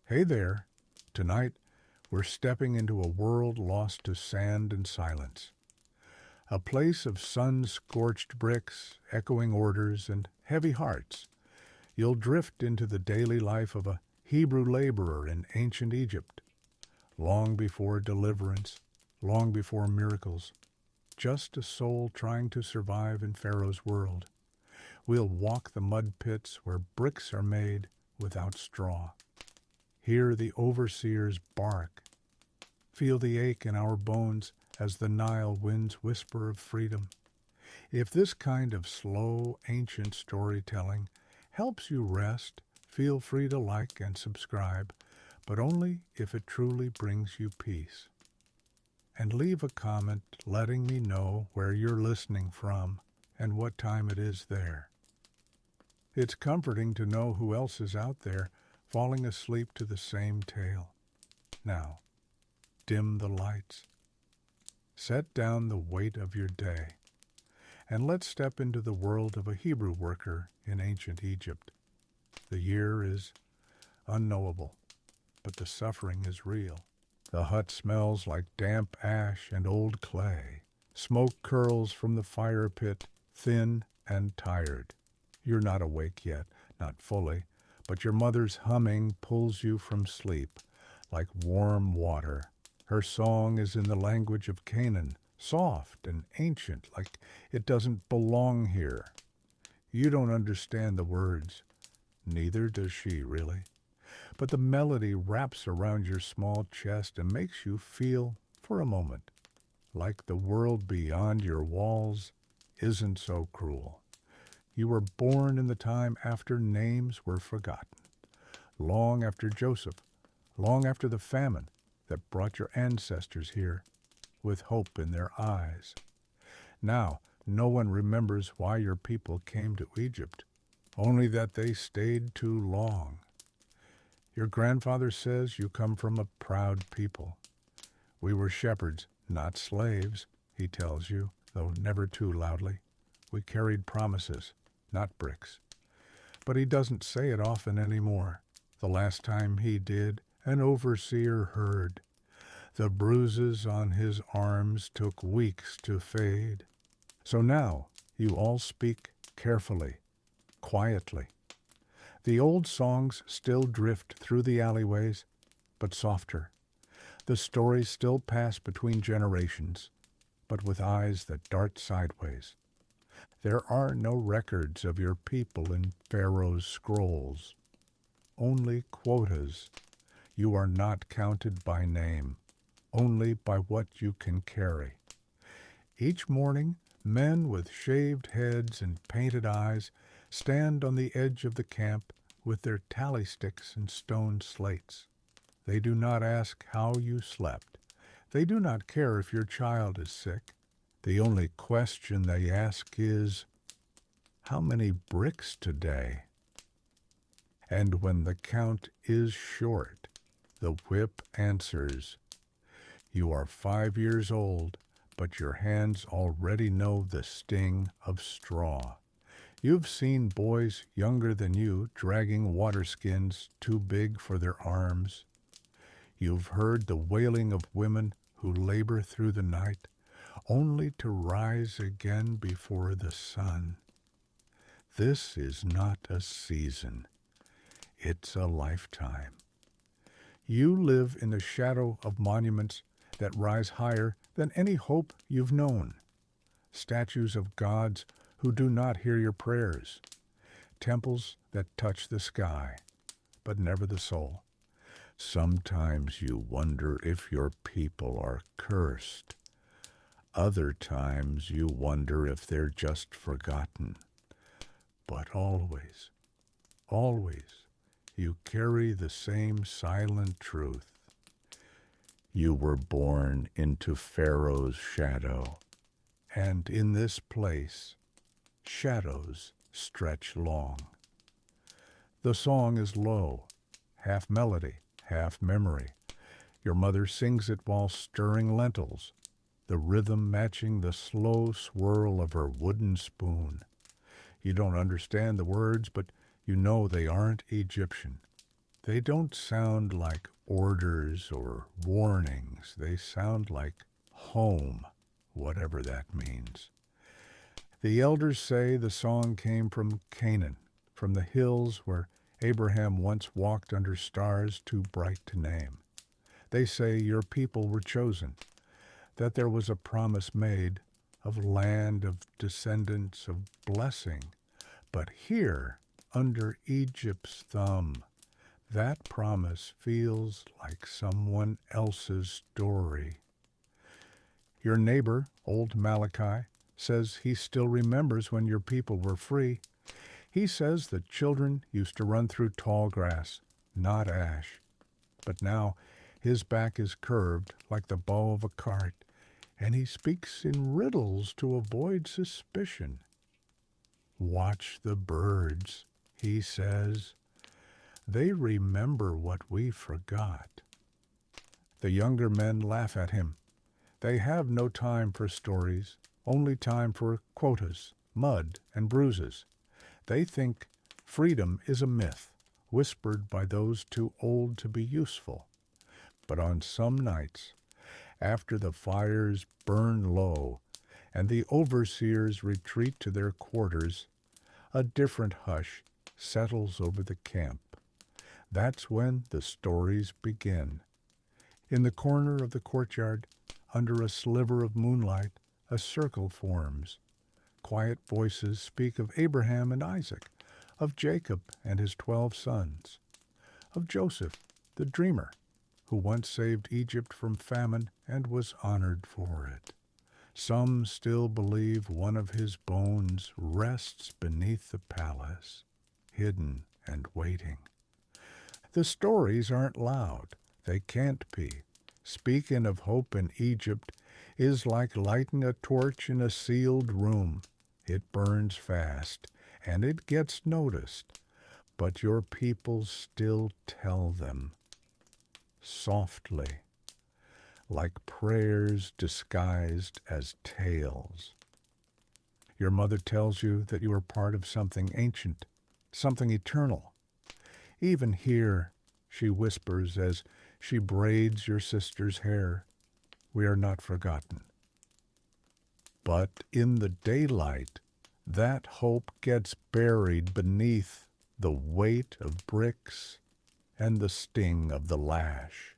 Hey there. Tonight, we're stepping into a world lost to sand and silence. A place of sun-scorched bricks, echoing orders, and heavy hearts. You'll drift into the daily life of a Hebrew laborer in ancient Egypt. Long before deliverance, long before miracles. Just a soul trying to survive in Pharaoh's world. We'll walk the mud pits where bricks are made without straw. Hear the overseers bark. Feel the ache in our bones as the Nile winds whisper of freedom. If this kind of slow, ancient storytelling helps you rest, feel free to like and subscribe, but only if it truly brings you peace. And leave a comment letting me know where you're listening from and what time it is there. It's comforting to know who else is out there falling asleep to the same tale. Now, dim the lights. Set down the weight of your day, and let's step into the world of a Hebrew worker in ancient Egypt. The year is unknowable, but the suffering is real. The hut smells like damp ash and old clay. Smoke curls from the fire pit, thin and tired. You're not awake yet, not fully, but your mother's humming pulls you from sleep like warm water. Her song is in the language of Canaan, soft and ancient, like it doesn't belong here. You don't understand the words. Neither does she, really. But the melody wraps around your small chest and makes you feel, for a moment, like the world beyond your walls isn't so cruel. You were born in the time after names were forgotten, long after Joseph, long after the famine that brought your ancestors here, with hope in their eyes. Now, no one remembers why your people came to Egypt, only that they stayed too long. Your grandfather says you come from a proud people. We were shepherds, not slaves, he tells you, though never too loudly. We carried promises, not bricks. But he doesn't say it often anymore. The last time he did, an overseer heard. The bruises on his arms took weeks to fade. So now you all speak carefully, quietly. The old songs still drift through the alleyways, but softer. The stories still pass between generations, but with eyes that dart sideways. There are no records of your people in Pharaoh's scrolls, only quotas. You are not counted by name, only by what you can carry. Each morning, men with shaved heads and painted eyes stand on the edge of the camp with their tally sticks and stone slates. They do not ask how you slept. They do not care if your child is sick. The only question they ask is, how many bricks today? And when the count is short, the whip answers, you are 5 years old, but your hands already know the sting of straw. You've seen boys younger than you dragging water skins too big for their arms. You've heard the wailing of women who labor through the night, only to rise again before the sun. This is not a season. It's a lifetime. You live in the shadow of monuments that rise higher than any hope you've known. Statues of gods who do not hear your prayers. Temples that touch the sky, but never the soul. Sometimes you wonder if your people are cursed. Other times you wonder if they're just forgotten. But always, always, you carry the same silent truth. You were born into Pharaoh's shadow, and in this place, shadows stretch long. The song is low, half melody, half memory. Your mother sings it while stirring lentils, the rhythm matching the slow swirl of her wooden spoon. You don't understand the words, but you know they aren't Egyptian. They don't sound like orders or warnings. They sound like home, whatever that means. The elders say the song came from Canaan, from the hills where Abraham once walked under stars too bright to name. They say your people were chosen, that there was a promise made of land, of descendants, of blessing. But here, under Egypt's thumb, that promise feels like someone else's story. Your neighbor, old Malachi, says he still remembers when your people were free. He says that children used to run through tall grass, not ash. But now his back is curved like the bow of a cart, and he speaks in riddles to avoid suspicion. Watch the birds, he says. They remember what we forgot. The younger men laugh at him. They have no time for stories, only time for quotas, mud, and bruises. They think freedom is a myth, whispered by those too old to be useful. But on some nights, after the fires burn low and the overseers retreat to their quarters, a different hush settles over the camp. That's when the stories begin. In the corner of the courtyard, under a sliver of moonlight, a circle forms. Quiet voices speak of Abraham and Isaac, of Jacob and his 12 sons, of Joseph, the dreamer, who once saved Egypt from famine and was honored for it. Some still believe one of his bones rests beneath the palace, hidden and waiting. The stories aren't loud. They can't be. Speaking of hope in Egypt is like lighting a torch in a sealed room. It burns fast, and it gets noticed, but your people still tell them. Softly, like prayers disguised as tales. Your mother tells you that you are part of something ancient, something eternal. Even here, she whispers as she braids your sister's hair, we are not forgotten. But in the daylight, that hope gets buried beneath the weight of bricks and the sting of the lash.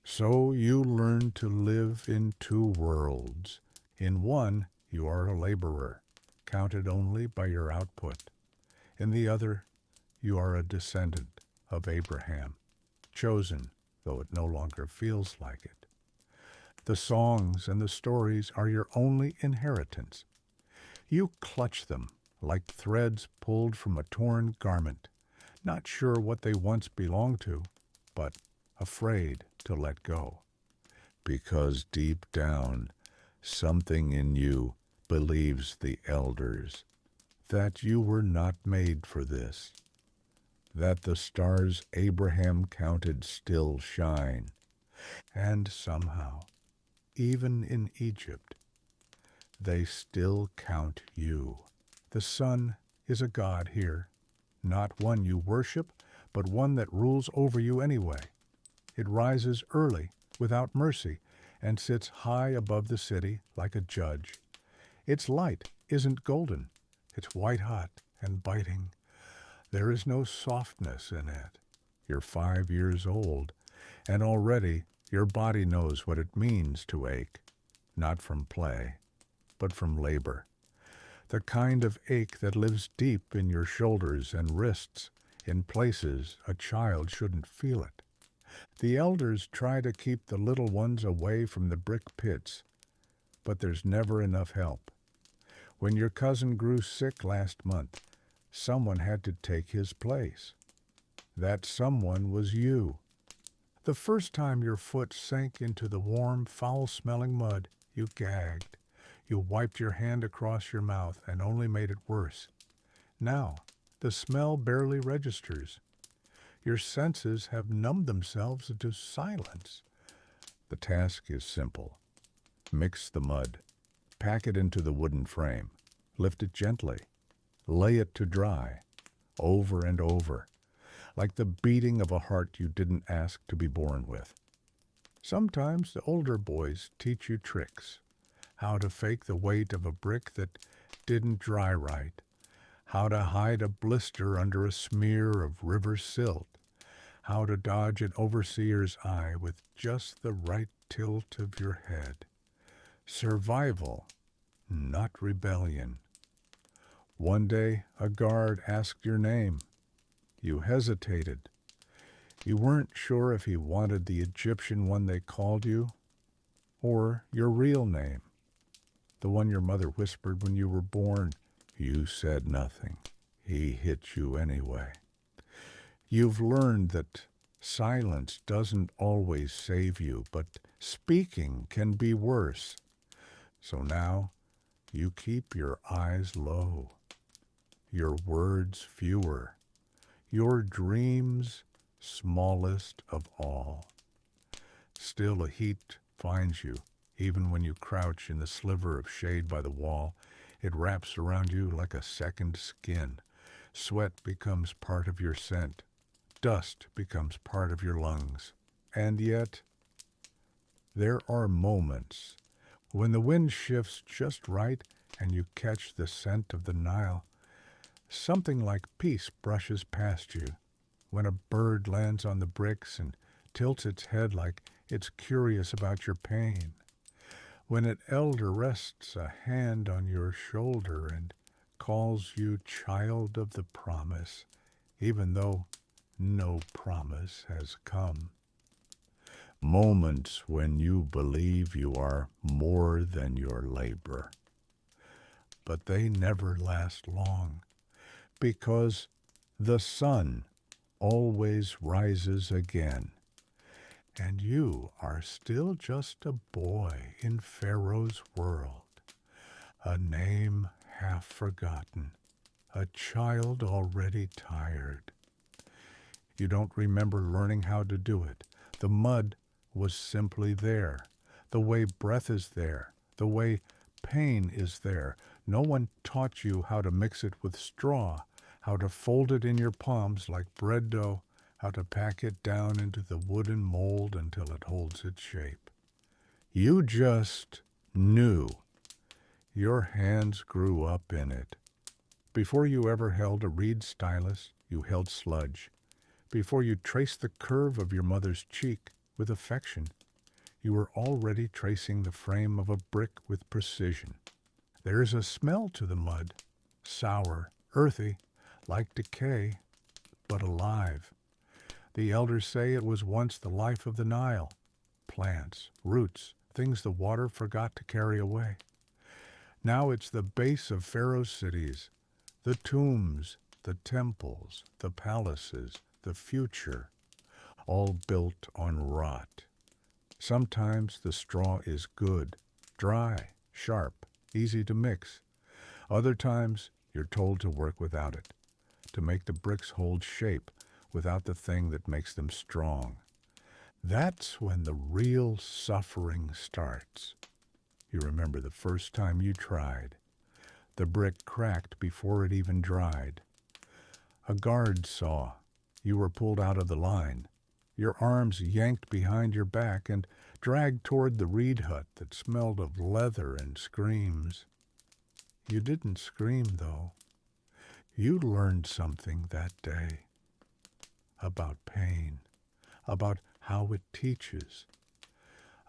So you learn to live in two worlds. In one, you are a laborer, counted only by your output. In the other, you are a descendant of Abraham, chosen, though it no longer feels like it. The songs and the stories are your only inheritance. You clutch them like threads pulled from a torn garment, not sure what they once belonged to, but afraid to let go. Because deep down, something in you believes the elders, that you were not made for this, that the stars Abraham counted still shine, and somehow, even in Egypt, they still count you. The sun is a god here, not one you worship, but one that rules over you anyway. It rises early, without mercy, and sits high above the city like a judge. Its light isn't golden. It's white-hot and biting. There is no softness in it. You're 5 years old, and already your body knows what it means to ache, not from play, but from labor. The kind of ache that lives deep in your shoulders and wrists, in places a child shouldn't feel it. The elders try to keep the little ones away from the brick pits, but there's never enough help. When your cousin grew sick last month, someone had to take his place. That someone was you. The first time your foot sank into the warm, foul-smelling mud, you gagged. You wiped your hand across your mouth and only made it worse. Now, the smell barely registers. Your senses have numbed themselves into silence. The task is simple. Mix the mud. Pack it into the wooden frame. Lift it gently. Lay it to dry. Over and over. like the beating of a heart you didn't ask to be born with. Sometimes the older boys teach you tricks, how to fake the weight of a brick that didn't dry right, how to hide a blister under a smear of river silt, how to dodge an overseer's eye with just the right tilt of your head. Survival, not rebellion. One day a guard asked your name. You hesitated. You weren't sure if he wanted the Egyptian one they called you, or your real name, the one your mother whispered when you were born. You said nothing. He hit you anyway. You've learned that silence doesn't always save you, but speaking can be worse. So now you keep your eyes low, your words fewer, your dreams smallest of all. Still a heat finds you, even when you crouch in the sliver of shade by the wall. It wraps around you like a second skin. Sweat becomes part of your scent. Dust becomes part of your lungs. And yet, there are moments when the wind shifts just right and you catch the scent of the Nile. Something like peace brushes past you. When a bird lands on the bricks and tilts its head like it's curious about your pain. When an elder rests a hand on your shoulder and calls you child of the promise, even though no promise has come. Moments when you believe you are more than your labor. But they never last long, because the sun always rises again, and you are still just a boy in Pharaoh's world, a name half forgotten, a child already tired. You don't remember learning how to do it. The mud was simply there, the way breath is there, the way pain is there. No one taught you how to mix it with straw, how to fold it in your palms like bread dough, how to pack it down into the wooden mold until it holds its shape. You just knew. Your hands grew up in it. Before you ever held a reed stylus, you held sludge. Before you traced the curve of your mother's cheek with affection, you were already tracing the frame of a brick with precision. There's a smell to the mud, sour, earthy, like decay, but alive. The elders say it was once the life of the Nile, plants, roots, things the water forgot to carry away. Now it's the base of Pharaoh's cities, the tombs, the temples, the palaces, the future, all built on rot. Sometimes the straw is good, dry, sharp, easy to mix. Other times you're told to work without it, to make the bricks hold shape without the thing that makes them strong. That's when the real suffering starts. You remember the first time you tried. The brick cracked before it even dried. A guard saw. You were pulled out of the line. Your arms yanked behind your back and dragged toward the reed hut that smelled of leather and screams. You didn't scream, though. You learned something that day. About pain, about how it teaches,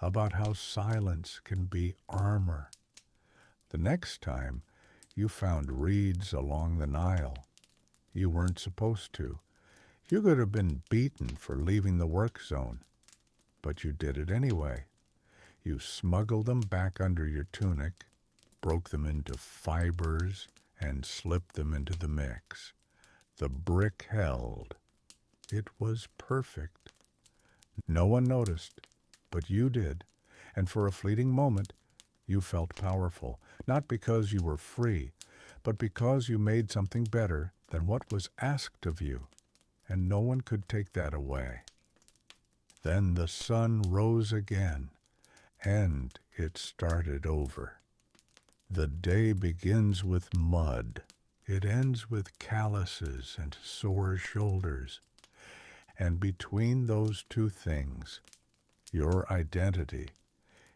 about how silence can be armor. The next time, you found reeds along the Nile. You weren't supposed to. You could have been beaten for leaving the work zone, but you did it anyway. You smuggled them back under your tunic, broke them into fibers, and slipped them into the mix. The brick held. It was perfect. No one noticed, but you did, and for a fleeting moment, you felt powerful, not because you were free, but because you made something better than what was asked of you, and no one could take that away. Then the sun rose again, and it started over. The day begins with mud. It ends with calluses and sore shoulders. And between those two things, your identity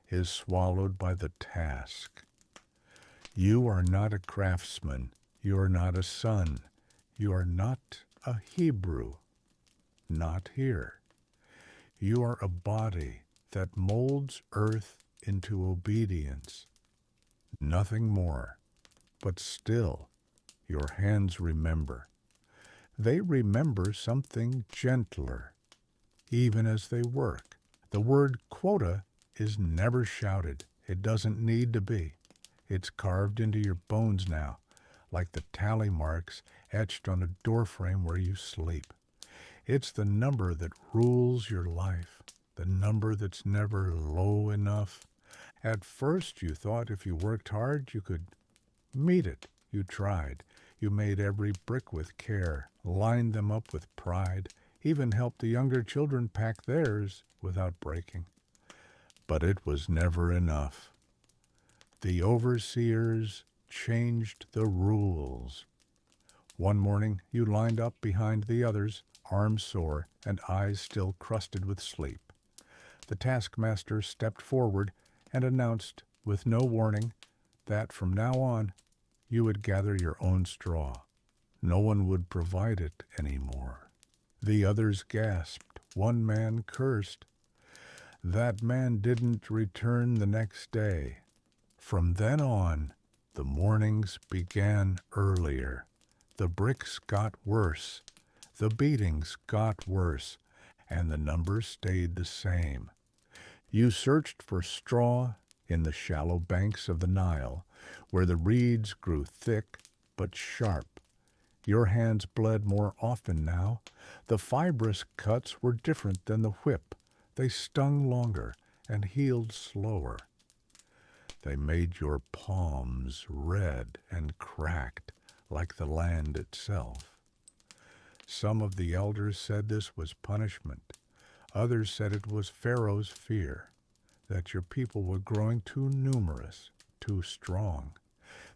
is swallowed by the task. You are not a craftsman. You are not a son. You are not a Hebrew. Not here. You are a body that molds earth into obedience. Nothing more. But still, your hands remember. They remember something gentler, even as they work. The word quota is never shouted. It doesn't need to be. It's carved into your bones now, like the tally marks etched on a doorframe where you sleep. It's the number that rules your life, the number that's never low enough. At first you thought if you worked hard you could meet it. You tried. You made every brick with care, lined them up with pride, even helped the younger children pack theirs without breaking. But it was never enough. The overseers changed the rules. One morning you lined up behind the others, arms sore and eyes still crusted with sleep. The taskmaster stepped forward and announced, with no warning, that from now on you would gather your own straw. No one would provide it anymore. The others gasped. One man cursed. That man didn't return the next day. From then on, the mornings began earlier. The bricks got worse. The beatings got worse, and the numbers stayed the same. You searched for straw in the shallow banks of the Nile, where the reeds grew thick but sharp. Your hands bled more often now. The fibrous cuts were different than the whip. They stung longer and healed slower. They made your palms red and cracked like the land itself. Some of the elders said this was punishment. Others said it was Pharaoh's fear, that your people were growing too numerous, too strong,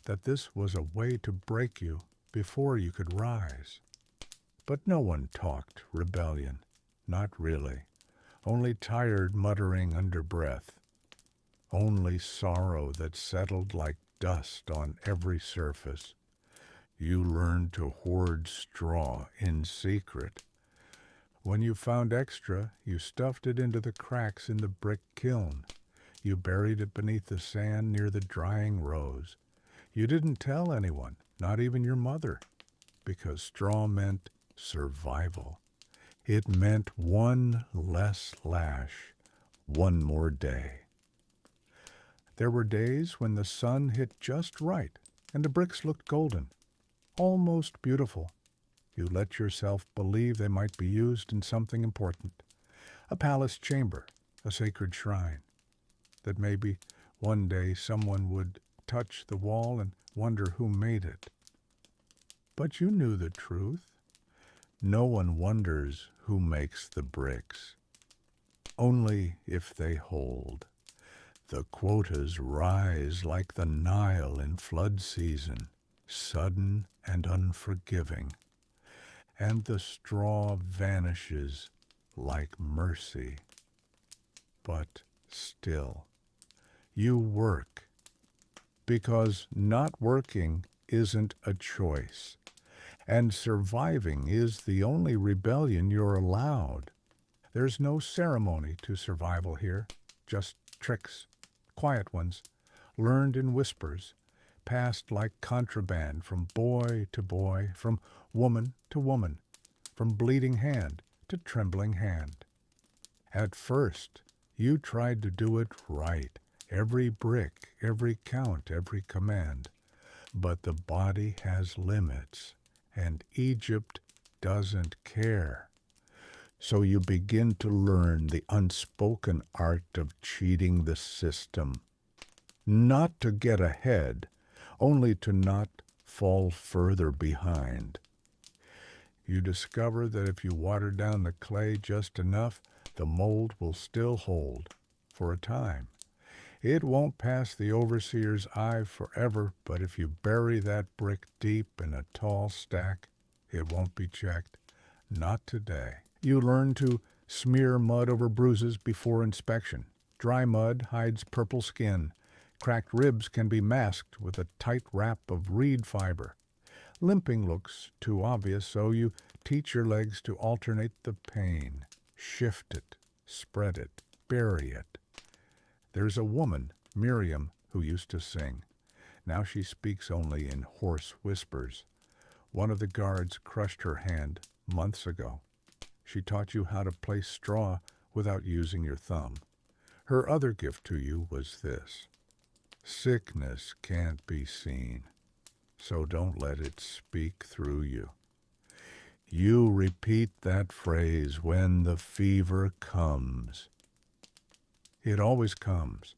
that this was a way to break you before you could rise. But no one talked rebellion, not really, only tired muttering under breath, only sorrow that settled like dust on every surface. You learned to hoard straw in secret. When you found extra, you stuffed it into the cracks in the brick kiln. You buried it beneath the sand near the drying rows. You didn't tell anyone, not even your mother, because straw meant survival. It meant one less lash, one more day. There were days when the sun hit just right and the bricks looked golden, almost beautiful. You let yourself believe they might be used in something important, a palace chamber, a sacred shrine, that maybe one day someone would touch the wall and wonder who made it. But you knew the truth. No one wonders who makes the bricks, only if they hold. The quotas rise like the Nile in flood season, sudden and unforgiving, and the straw vanishes like mercy. But still, you work, because not working isn't a choice, and surviving is the only rebellion you're allowed. There's no ceremony to survival here, just tricks, quiet ones, learned in whispers, passed like contraband from boy to boy, from woman to woman, from bleeding hand to trembling hand. At first, you tried to do it right, every brick, every count, every command. But the body has limits, and Egypt doesn't care. So you begin to learn the unspoken art of cheating the system, not to get ahead, only to not fall further behind. You discover that if you water down the clay just enough, the mold will still hold, for a time. It won't pass the overseer's eye forever, but if you bury that brick deep in a tall stack, it won't be checked. Not today. You learn to smear mud over bruises before inspection. Dry mud hides purple skin. Cracked ribs can be masked with a tight wrap of reed fiber. Limping looks too obvious, so you teach your legs to alternate the pain. Shift it, spread it, bury it. There's a woman, Miriam, who used to sing. Now she speaks only in hoarse whispers. One of the guards crushed her hand months ago. She taught you how to place straw without using your thumb. Her other gift to you was this: sickness can't be seen, so don't let it speak through you. You repeat that phrase when the fever comes. It always comes.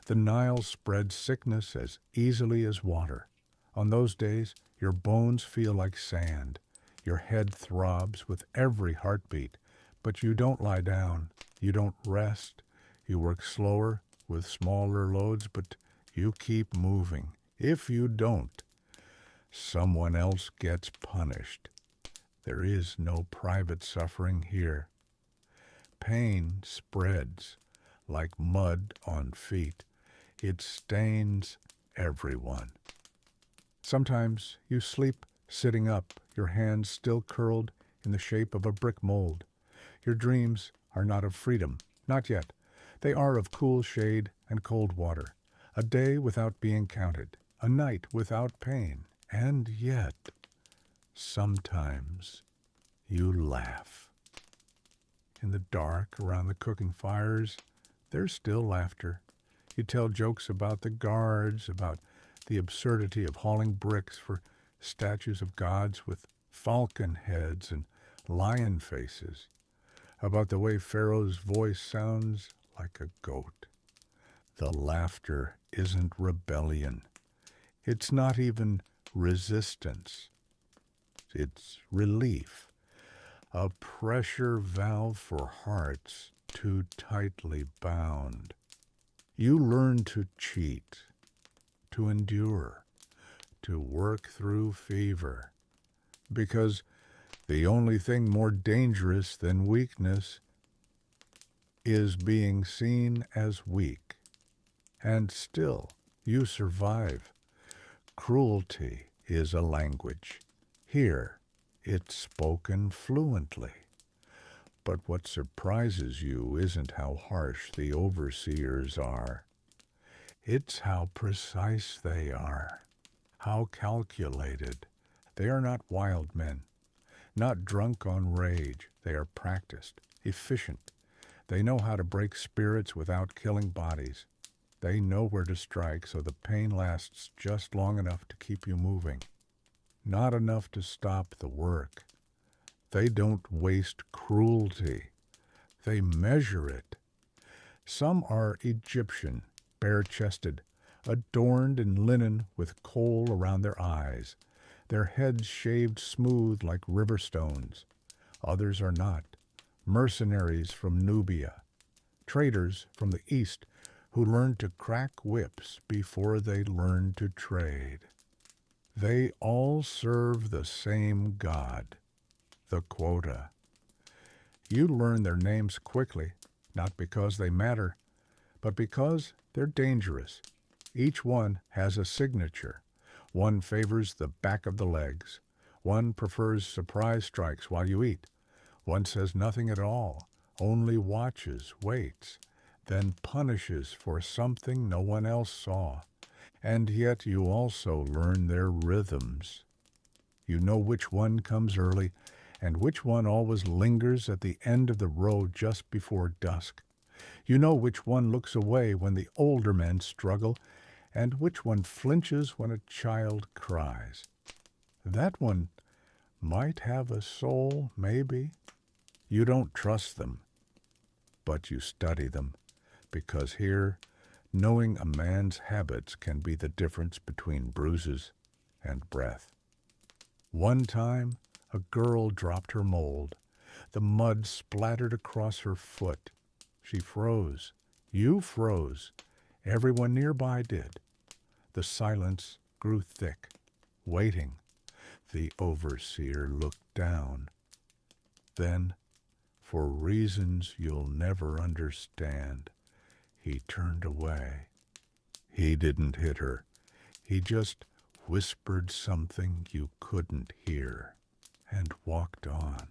The Nile spreads sickness as easily as water. On those days, your bones feel like sand. Your head throbs with every heartbeat, but you don't lie down. You don't rest. You work slower with smaller loads, but you keep moving. If you don't, someone else gets punished. There is no private suffering here. Pain spreads like mud on feet. It stains everyone. Sometimes you sleep sitting up, your hands still curled in the shape of a brick mold. Your dreams are not of freedom, not yet. They are of cool shade and cold water, a day without being counted, a night without pain. And yet, sometimes you laugh. In the dark around the cooking fires, there's still laughter. You tell jokes about the guards, about the absurdity of hauling bricks for statues of gods with falcon heads and lion faces, about the way Pharaoh's voice sounds like a goat. The laughter isn't rebellion. It's not even resistance. It's relief, a pressure valve for hearts too tightly bound. You learn to cheat, to endure, to work through fever, because the only thing more dangerous than weakness is being seen as weak. And still, you survive. Cruelty is a language. Here, it's spoken fluently. But what surprises you isn't how harsh the overseers are. It's how precise they are, how calculated. They are not wild men, not drunk on rage. They are practiced, efficient. They know how to break spirits without killing bodies. They know where to strike so the pain lasts just long enough to keep you moving, not enough to stop the work. They don't waste cruelty. They measure it. Some are Egyptian, bare-chested, adorned in linen with kohl around their eyes, their heads shaved smooth like river stones. Others are not, mercenaries from Nubia, traders from the East who learned to crack whips before they learned to trade. They all serve the same God, the quota. You learn their names quickly, not because they matter, but because they're dangerous. Each one has a signature. One favors the back of the legs. One prefers surprise strikes while you eat. One says nothing at all, only watches, waits, then punishes for something no one else saw. And yet you also learn their rhythms. You know which one comes early and which one always lingers at the end of the row just before dusk. You know which one looks away when the older men struggle and which one flinches when a child cries. That one might have a soul, maybe. You don't trust them, but you study them, because here, knowing a man's habits can be the difference between bruises and breath. One time, a girl dropped her mold. The mud splattered across her foot. She froze. You froze. Everyone nearby did. The silence grew thick, waiting. The overseer looked down. Then For reasons you'll never understand, he turned away. He didn't hit her. He just whispered something you couldn't hear and walked on.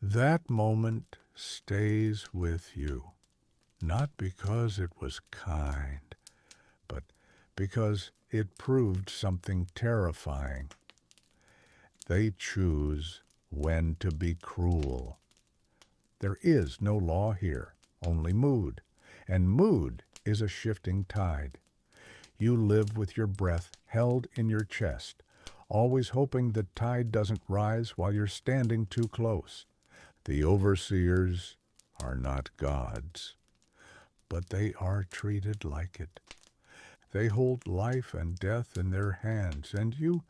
That moment stays with you, not because it was kind, but because it proved something terrifying. They choose when to be cruel. There is no law here, only mood, and mood is a shifting tide. You live with your breath held in your chest, always hoping the tide doesn't rise while you're standing too close. The overseers are not gods, but they are treated like it. They hold life and death in their hands, and you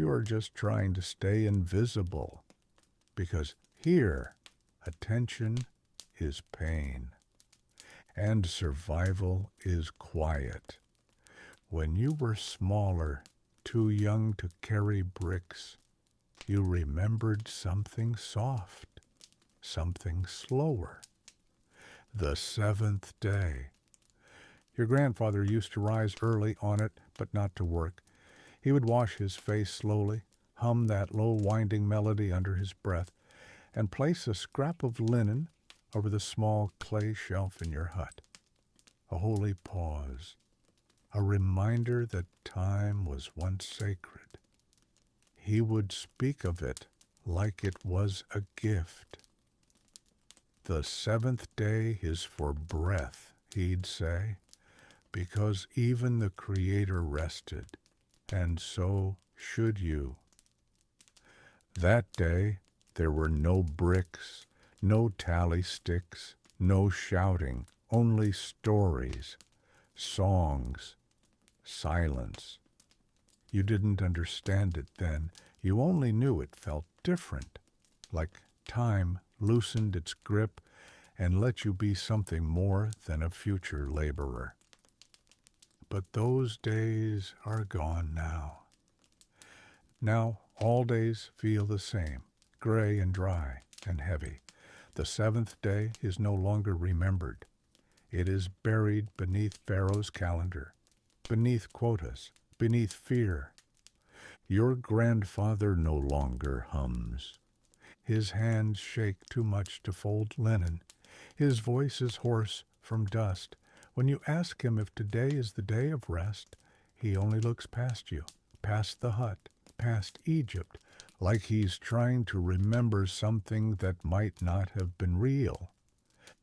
are just trying to stay invisible, because here, attention is pain, and survival is quiet. When you were smaller, too young to carry bricks, you remembered something soft, something slower. The seventh day. Your grandfather used to rise early on it, but not to work. He would wash his face slowly, hum that low winding melody under his breath, and place a scrap of linen over the small clay shelf in your hut. A holy pause, a reminder that time was once sacred. He would speak of it like it was a gift. The seventh day is for breath, he'd say, because even the Creator rested, and so should you. That day there were no bricks, no tally sticks, no shouting, only stories, songs, silence. You didn't understand it then. You only knew it felt different, like time loosened its grip and let you be something more than a future laborer. But those days are gone now. Now all days feel the same, gray and dry and heavy. The seventh day is no longer remembered. It is buried beneath Pharaoh's calendar, beneath quotas, beneath fear. Your grandfather no longer hums. His hands shake too much to fold linen. His voice is hoarse from dust. When you ask him if today is the day of rest, he only looks past you, past the hut, past Egypt, like he's trying to remember something that might not have been real.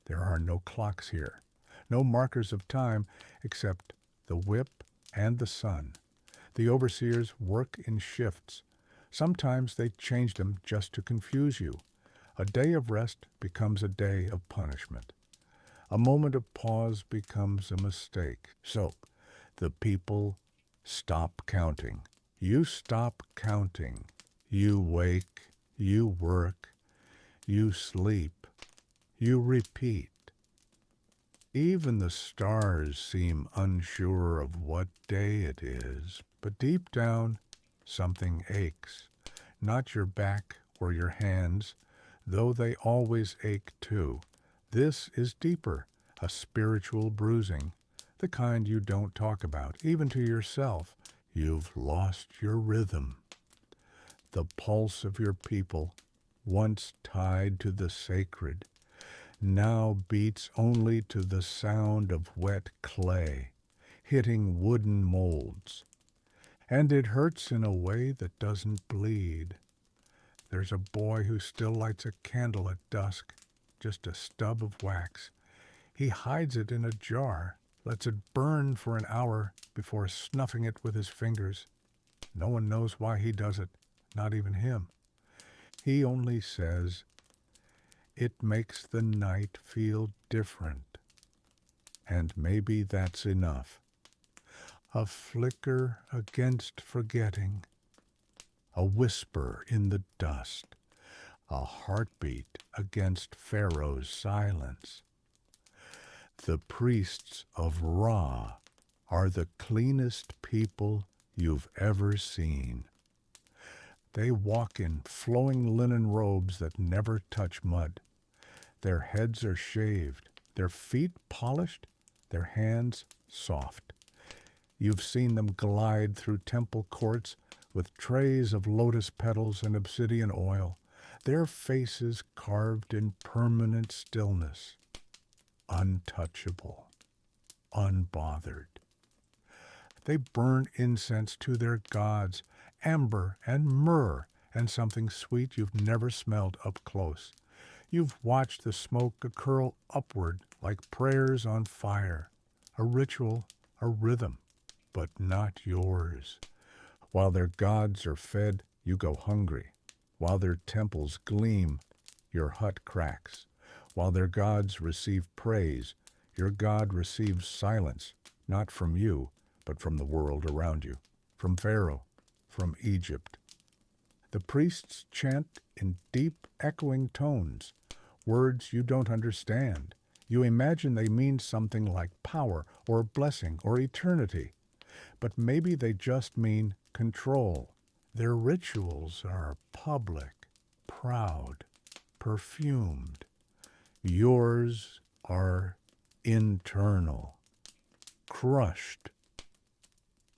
There are no clocks here, no markers of time except the whip and the sun. The overseers work in shifts. Sometimes they change them just to confuse you. A day of rest becomes a day of punishment. A moment of pause becomes a mistake. So the people stop counting. You stop counting. You wake, you work, you sleep, you repeat. Even the stars seem unsure of what day it is, but deep down something aches. Not your back or your hands, though they always ache too. This is deeper, a spiritual bruising, the kind you don't talk about, even to yourself. You've lost your rhythm. The pulse of your people, once tied to the sacred, now beats only to the sound of wet clay, hitting wooden molds. And it hurts in a way that doesn't bleed. There's a boy who still lights a candle at dusk, just a stub of wax. He hides it in a jar, lets it burn for an hour before snuffing it with his fingers. No one knows why he does it, not even him. He only says, "It makes the night feel different." And maybe that's enough. A flicker against forgetting, a whisper in the dust, a heartbeat against Pharaoh's silence. The priests of Ra are the cleanest people you've ever seen. They walk in flowing linen robes that never touch mud. Their heads are shaved, their feet polished, their hands soft. You've seen them glide through temple courts with trays of lotus petals and obsidian oil, their faces carved in permanent stillness, untouchable, unbothered. They burn incense to their gods, amber and myrrh, and something sweet you've never smelled up close. You've watched the smoke curl upward like prayers on fire, a ritual, a rhythm, but not yours. While their gods are fed, you go hungry. While their temples gleam, your hut cracks. While their gods receive praise, your God receives silence, not from you, but from the world around you, from Pharaoh, from Egypt. The priests chant in deep, echoing tones, words you don't understand. You imagine they mean something like power or blessing or eternity, but maybe they just mean control. Their rituals are public, proud, perfumed. Yours are internal, crushed,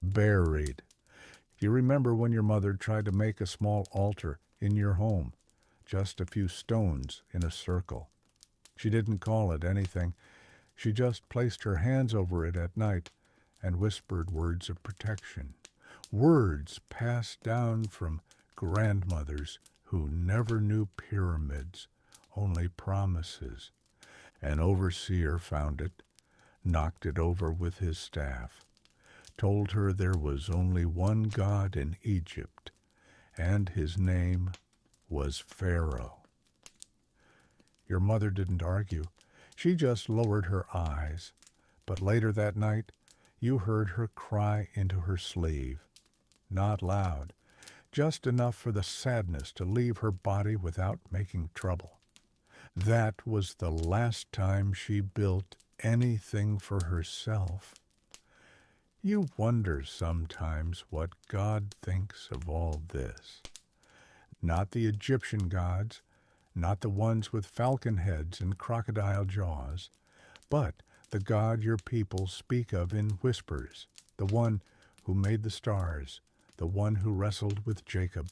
buried. You remember when your mother tried to make a small altar in your home, just a few stones in a circle. She didn't call it anything. She just placed her hands over it at night and whispered words of protection, words passed down from grandmothers who never knew pyramids, only promises. An overseer found it, knocked it over with his staff, told her there was only one God in Egypt, and his name was Pharaoh. Your mother didn't argue. She just lowered her eyes. But later that night, you heard her cry into her sleeve. Not loud, just enough for the sadness to leave her body without making trouble. That was the last time she built anything for herself. You wonder sometimes what God thinks of all this. Not the Egyptian gods, not the ones with falcon heads and crocodile jaws, but the God your people speak of in whispers, the one who made the stars, the one who wrestled with Jacob,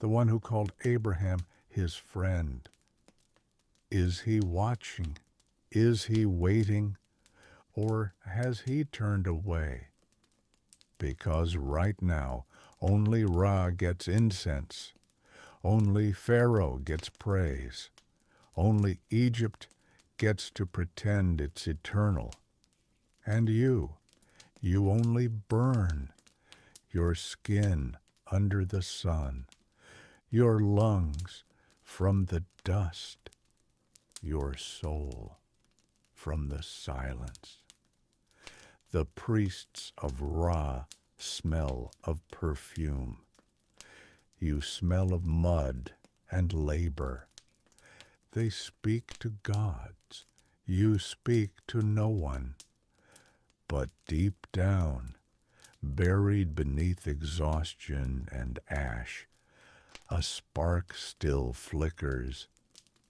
the one who called Abraham his friend. Is he watching? Is he waiting? Or has he turned away? Because right now, only Ra gets incense. Only Pharaoh gets praise. Only Egypt gets to pretend it's eternal. And you only burn. Your skin under the sun. Your lungs from the dust. Your soul from the silence. The priests of Ra smell of perfume. You smell of mud and labor. They speak to gods. You speak to no one. But deep down, buried beneath exhaustion and ash, a spark still flickers.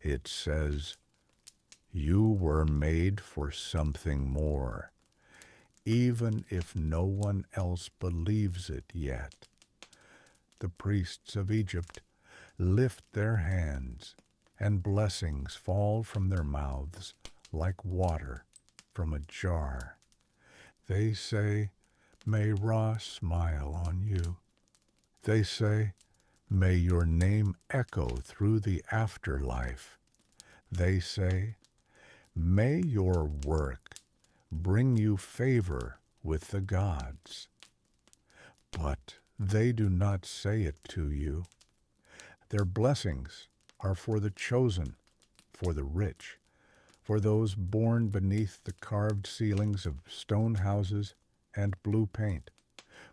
It says, you were made for something more, even if no one else believes it yet. The priests of Egypt lift their hands, and blessings fall from their mouths like water from a jar. They say, may Ra smile on you. They say, may your name echo through the afterlife. They say, may your work bring you favor with the gods. But they do not say it to you. Their blessings are for the chosen, for the rich, for those born beneath the carved ceilings of stone houses and blue paint,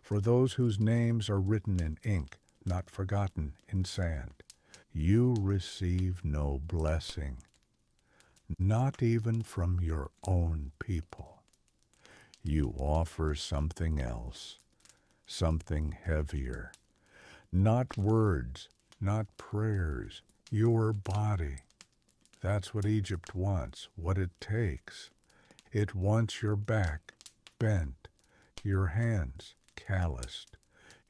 for those whose names are written in ink, not forgotten in sand. You receive no blessing, not even from your own people. You offer something else, something heavier, Not words, not prayers, your body. That's what Egypt wants, what it takes. It wants your back bent, your hands calloused,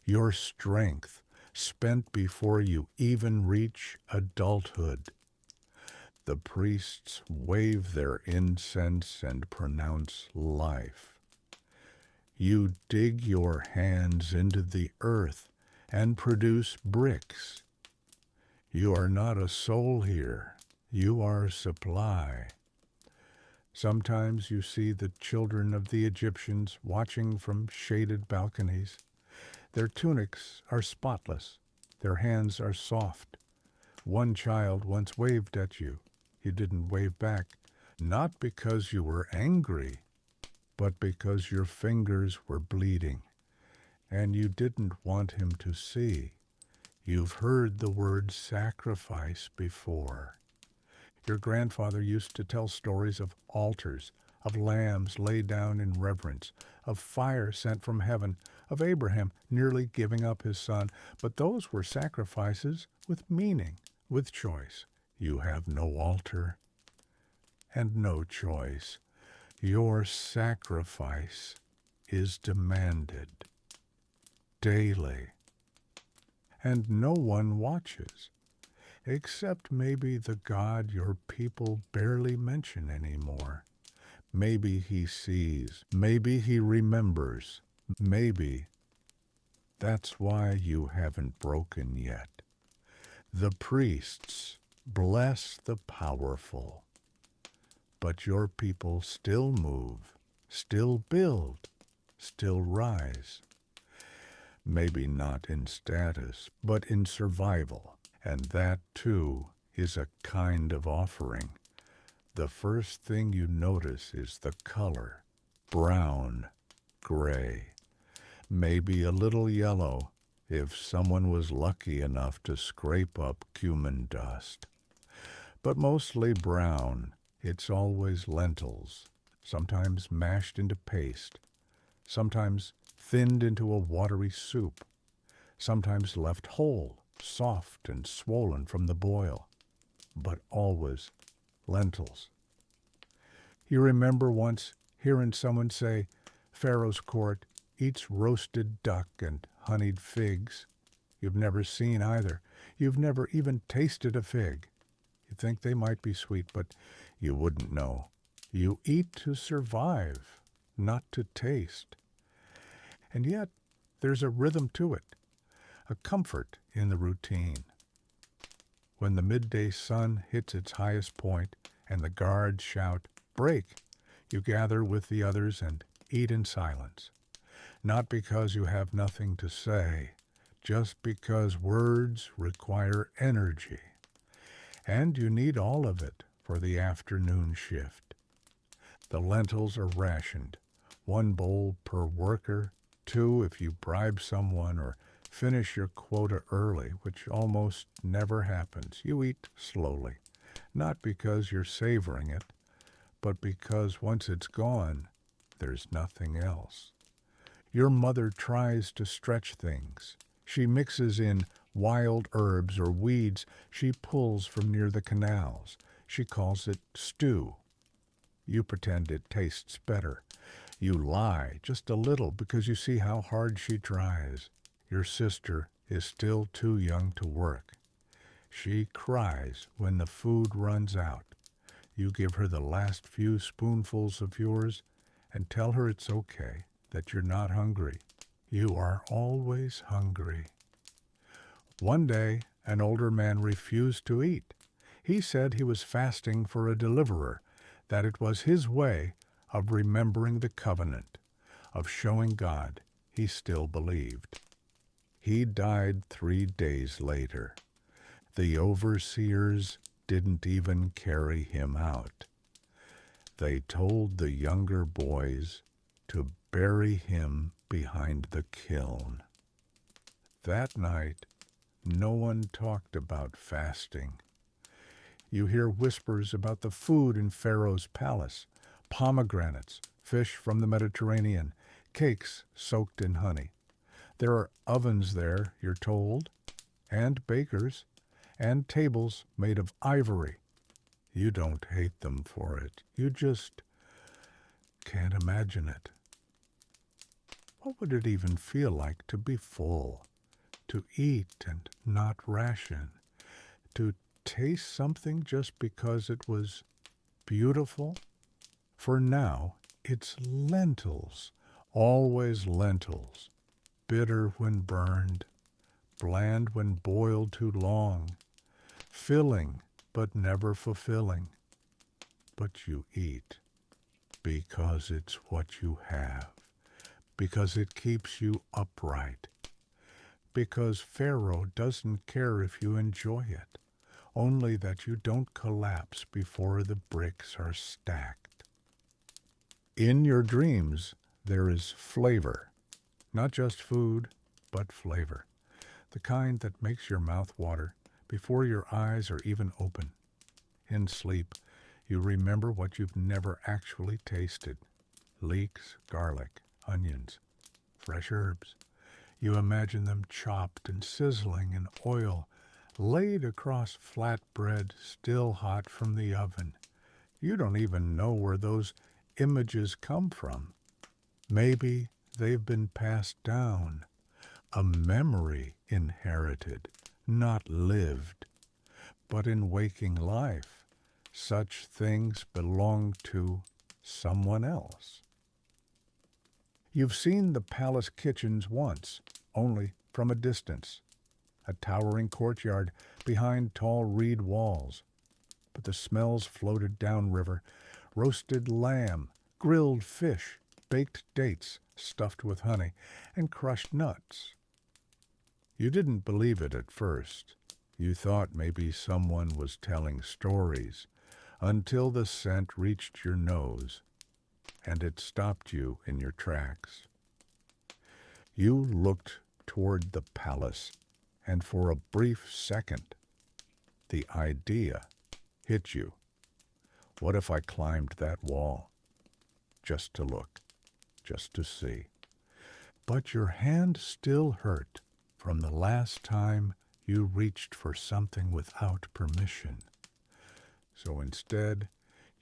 your strength spent before you even reach adulthood. The priests wave their incense and pronounce life. You dig your hands into the earth and produce bricks. You are not a soul here. You are supply. Sometimes you see the children of the Egyptians watching from shaded balconies. Their tunics are spotless. Their hands are soft. One child once waved at you. You didn't wave back, not because you were angry, but because your fingers were bleeding, and you didn't want him to see. You've heard the word sacrifice before. Your grandfather used to tell stories of altars, of lambs laid down in reverence, of fire sent from heaven, of Abraham nearly giving up his son. But those were sacrifices with meaning, with choice. You have no altar and no choice. Your sacrifice is demanded daily, and no one watches, except maybe the God your people barely mention anymore. Maybe he sees, maybe he remembers, maybe that's why you haven't broken yet. The priests bless the powerful, but your people still move, still build, still rise. Maybe not in status, but in survival, and that too is a kind of offering. The first thing you notice is the color, brown, gray, maybe a little yellow if someone was lucky enough to scrape up cumin dust. But mostly brown. It's always lentils, sometimes mashed into paste, sometimes thinned into a watery soup, sometimes left whole, soft and swollen from the boil, but always lentils. You remember once hearing someone say, Pharaoh's court eats roasted duck and honeyed figs. You've never seen either. You've never even tasted a fig. You think they might be sweet, but you wouldn't know. You eat to survive, not to taste. And yet, there's a rhythm to it, a comfort in the routine. When the midday sun hits its highest point and the guards shout, "Break!" you gather with the others and eat in silence. Not because you have nothing to say, just because words require energy. And you need all of it for the afternoon shift. The lentils are rationed, 1 bowl per worker, 2 if you bribe someone or finish your quota early, which almost never happens. You eat slowly, not because you're savoring it, but because once it's gone, there's nothing else. Your mother tries to stretch things. She mixes in wild herbs or weeds she pulls from near the canals. She calls it stew. You pretend it tastes better. You lie just a little because you see how hard she tries. Your sister is still too young to work. She cries when the food runs out. You give her the last few spoonfuls of yours and tell her it's okay, that you're not hungry. You are always hungry. One day, an older man refused to eat. He said he was fasting for a deliverer, that it was his way of remembering the covenant, of showing God he still believed. He died 3 days later. The overseers didn't even carry him out. They told the younger boys to bury him behind the kiln. That night, no one talked about fasting. You hear whispers about the food in Pharaoh's palace, pomegranates, fish from the Mediterranean, cakes soaked in honey. There are ovens there, you're told, and bakers, and tables made of ivory. You don't hate them for it. You just can't imagine it. What would it even feel like to be full, to eat and not ration, to taste something just because it was beautiful? For now, it's lentils, always lentils, bitter when burned, bland when boiled too long, filling but never fulfilling. But you eat because it's what you have, because it keeps you upright, because Pharaoh doesn't care if you enjoy it, only that you don't collapse before the bricks are stacked. In your dreams, there is flavor, not just food, but flavor, the kind that makes your mouth water before your eyes are even open. In sleep, you remember what you've never actually tasted: leeks, garlic, onions, fresh herbs. You imagine them chopped and sizzling in oil, laid across flat bread still hot from the oven. You don't even know where those images come from. Maybe they've been passed down, a memory inherited, not lived. But in waking life, such things belong to someone else. You've seen the palace kitchens once, only from a distance, a towering courtyard behind tall reed walls. But the smells floated downriver: roasted lamb, grilled fish, baked dates stuffed with honey, and crushed nuts. You didn't believe it at first. You thought maybe someone was telling stories, until the scent reached your nose, and it stopped you in your tracks. You looked toward the palace, and for a brief second, the idea hit you. What if I climbed that wall? Just to look, just to see. But your hand still hurt from the last time you reached for something without permission. So instead,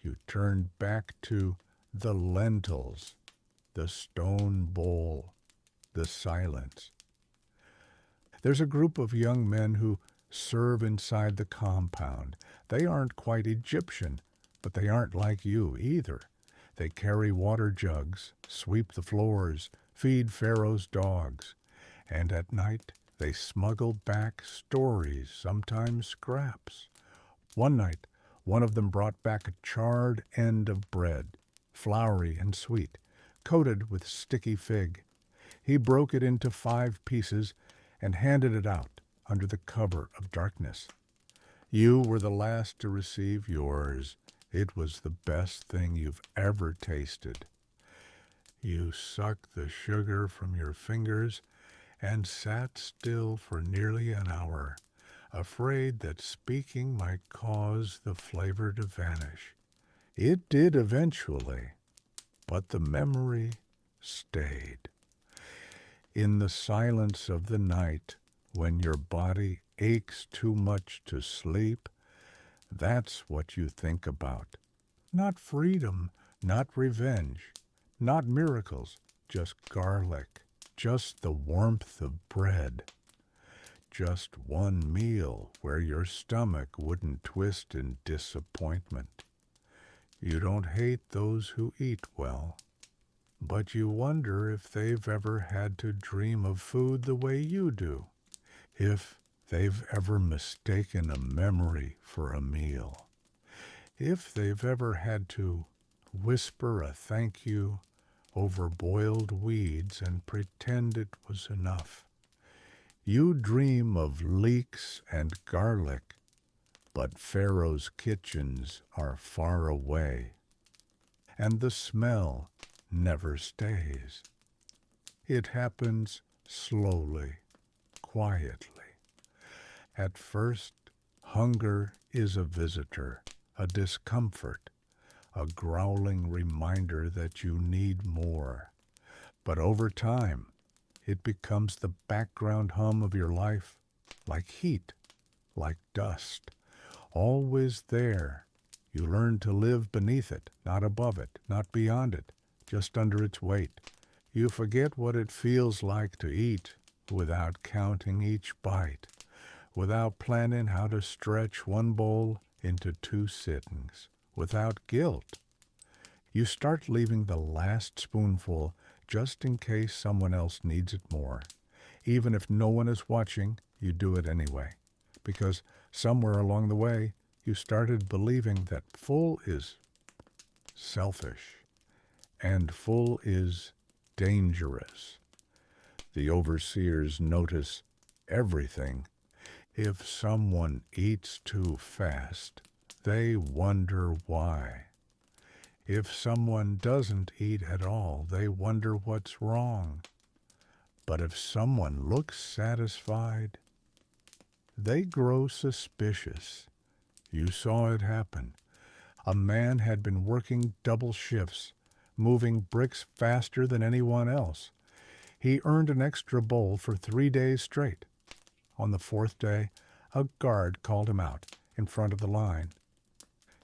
you turned back to the lentils, the stone bowl, the silence. There's a group of young men who serve inside the compound. They aren't quite Egyptian, but they aren't like you either. They carry water jugs, sweep the floors, feed Pharaoh's dogs, and at night they smuggle back stories, sometimes scraps. One night, one of them brought back a charred end of bread, floury and sweet, coated with sticky fig. He broke it into 5 pieces and handed it out under the cover of darkness. You were the last to receive yours. It was the best thing you've ever tasted. You sucked the sugar from your fingers and sat still for nearly an hour, afraid that speaking might cause the flavor to vanish. It did eventually, but the memory stayed. In the silence of the night, when your body aches too much to sleep, that's what you think about. Not freedom, not revenge, not miracles, just garlic, just the warmth of bread. Just one meal where your stomach wouldn't twist in disappointment. You don't hate those who eat well, but you wonder if they've ever had to dream of food the way you do, if they've ever mistaken a memory for a meal, if they've ever had to whisper a thank you over boiled weeds and pretend it was enough. You dream of leeks and garlic, but Pharaoh's kitchens are far away, and the smell never stays. It happens slowly, quietly. At first, hunger is a visitor, a discomfort, a growling reminder that you need more. But over time, It becomes the background hum of your life, like heat, like dust, always there. You learn to live beneath it, not above it, not beyond it, just under its weight. You forget what it feels like to eat without counting each bite, without planning how to stretch one bowl into 2 sittings, without guilt. You start leaving the last spoonful just in case someone else needs it more. Even if no one is watching, you do it anyway, because somewhere along the way, you started believing that full is selfish and full is dangerous. The overseers notice everything. If someone eats too fast, they wonder why. If someone doesn't eat at all, they wonder what's wrong. But if someone looks satisfied, they grow suspicious. You saw it happen. A man had been working double shifts, moving bricks faster than anyone else. He earned an extra bowl for 3 days straight. On the 4th day, a guard called him out in front of the line.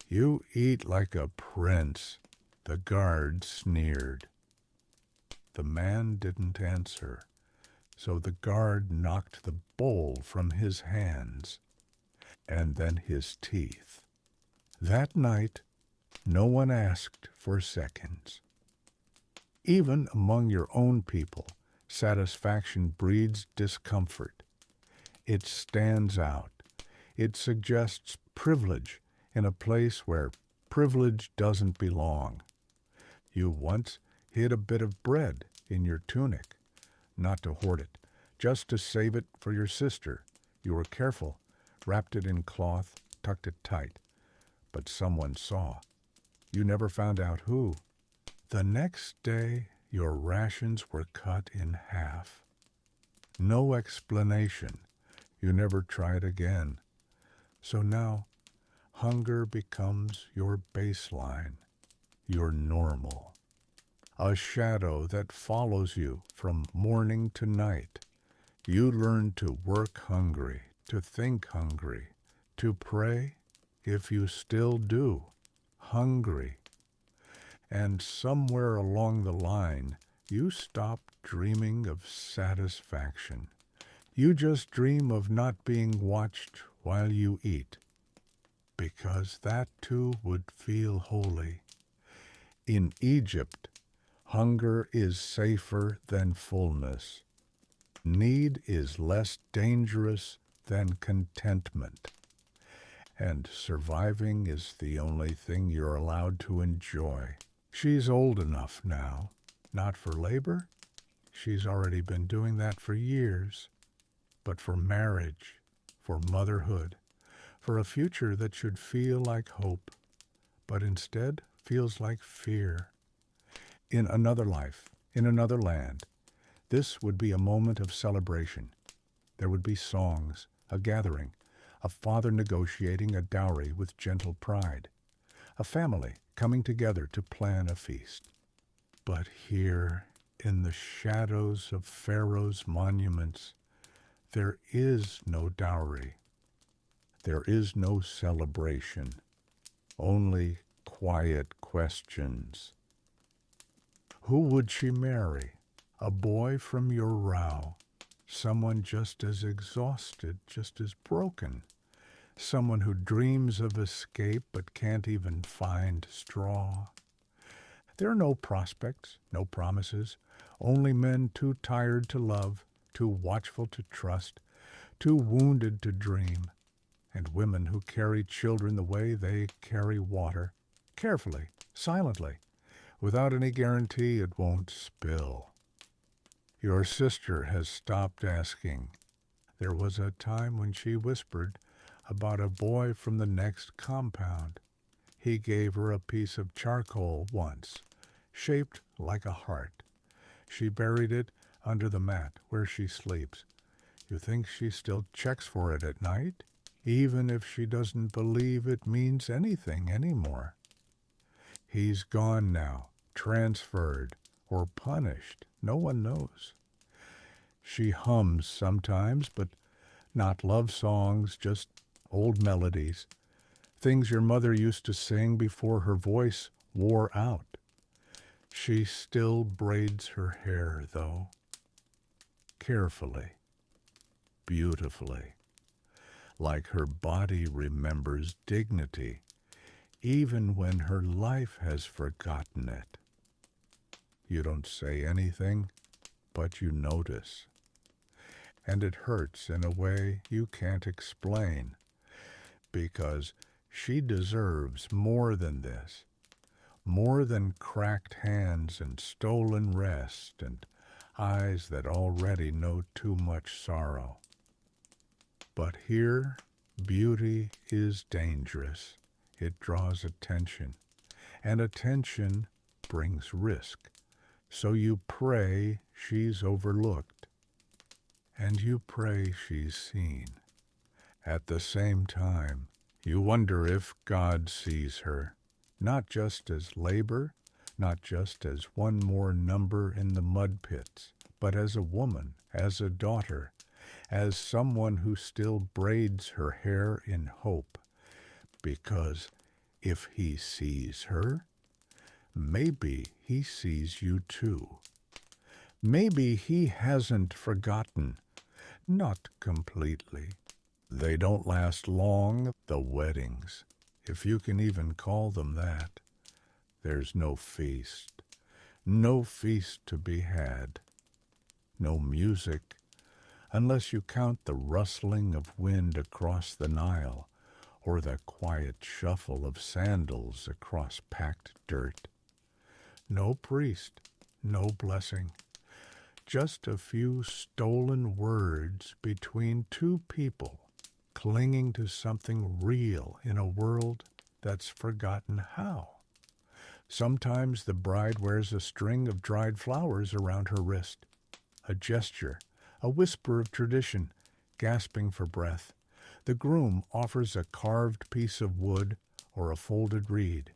"You eat like a prince," the guard sneered. The man didn't answer, so the guard knocked the bowl from his hands and then his teeth. That night, no one asked for seconds. Even among your own people, satisfaction breeds discomfort. It stands out. It suggests privilege in a place where privilege doesn't belong. You once hid a bit of bread in your tunic, not to hoard it, just to save it for your sister. You were careful, wrapped it in cloth, tucked it tight. But someone saw. You never found out who. The next day, your rations were cut in half. No explanation. You never tried again. So now, hunger becomes your baseline, your normal. A shadow that follows you from morning to night. You learn to work hungry, to think hungry, to pray, if you still do, hungry. And somewhere along the line, you stop dreaming of satisfaction. You just dream of not being watched while you eat, because that too would feel holy. In Egypt, hunger is safer than fullness. Need is less dangerous than contentment. And surviving is the only thing you're allowed to enjoy. She's old enough now. Not for labor. She's already been doing that for years. But for marriage, for motherhood, for a future that should feel like hope, but instead feels like fear. In another life, in another land, this would be a moment of celebration. There would be songs, a gathering, a father negotiating a dowry with gentle pride, a family coming together to plan a feast. But here, in the shadows of Pharaoh's monuments, there is no dowry. There is no celebration, only quiet questions. Who would she marry? A boy from your row, someone just as exhausted, just as broken, someone who dreams of escape but can't even find straw. There are no prospects, no promises, only men too tired to love, too watchful to trust, too wounded to dream, and women who carry children the way they carry water, carefully, silently, without any guarantee it won't spill. Your sister has stopped asking. There was a time when she whispered about a boy from the next compound. He gave her a piece of charcoal once, shaped like a heart. She buried it under the mat where she sleeps. You think she still checks for it at night, even if she doesn't believe it means anything anymore. He's gone now, transferred, or punished. No one knows. She hums sometimes, but not love songs, just old melodies, things your mother used to sing before her voice wore out. She still braids her hair, though, carefully, beautifully, like her body remembers dignity, even when her life has forgotten it. You don't say anything, but you notice. And it hurts in a way you can't explain, because she deserves more than this, more than cracked hands and stolen rest and eyes that already know too much sorrow. But here, beauty is dangerous. It draws attention, and attention brings risk. So you pray she's overlooked, and you pray she's seen. At the same time, you wonder if God sees her, not just as labor, not just as one more number in the mud pits, but as a woman, as a daughter, as someone who still braids her hair in hope. Because if he sees her, maybe he sees you too. Maybe he hasn't forgotten, not completely. They don't last long, the weddings, if you can even call them that. There's no feast to be had, no music, unless you count the rustling of wind across the Nile or the quiet shuffle of sandals across packed dirt. No priest, no blessing, just a few stolen words between two people clinging to something real in a world that's forgotten how. Sometimes the bride wears a string of dried flowers around her wrist, a gesture, a whisper of tradition, gasping for breath. The groom offers a carved piece of wood or a folded reed.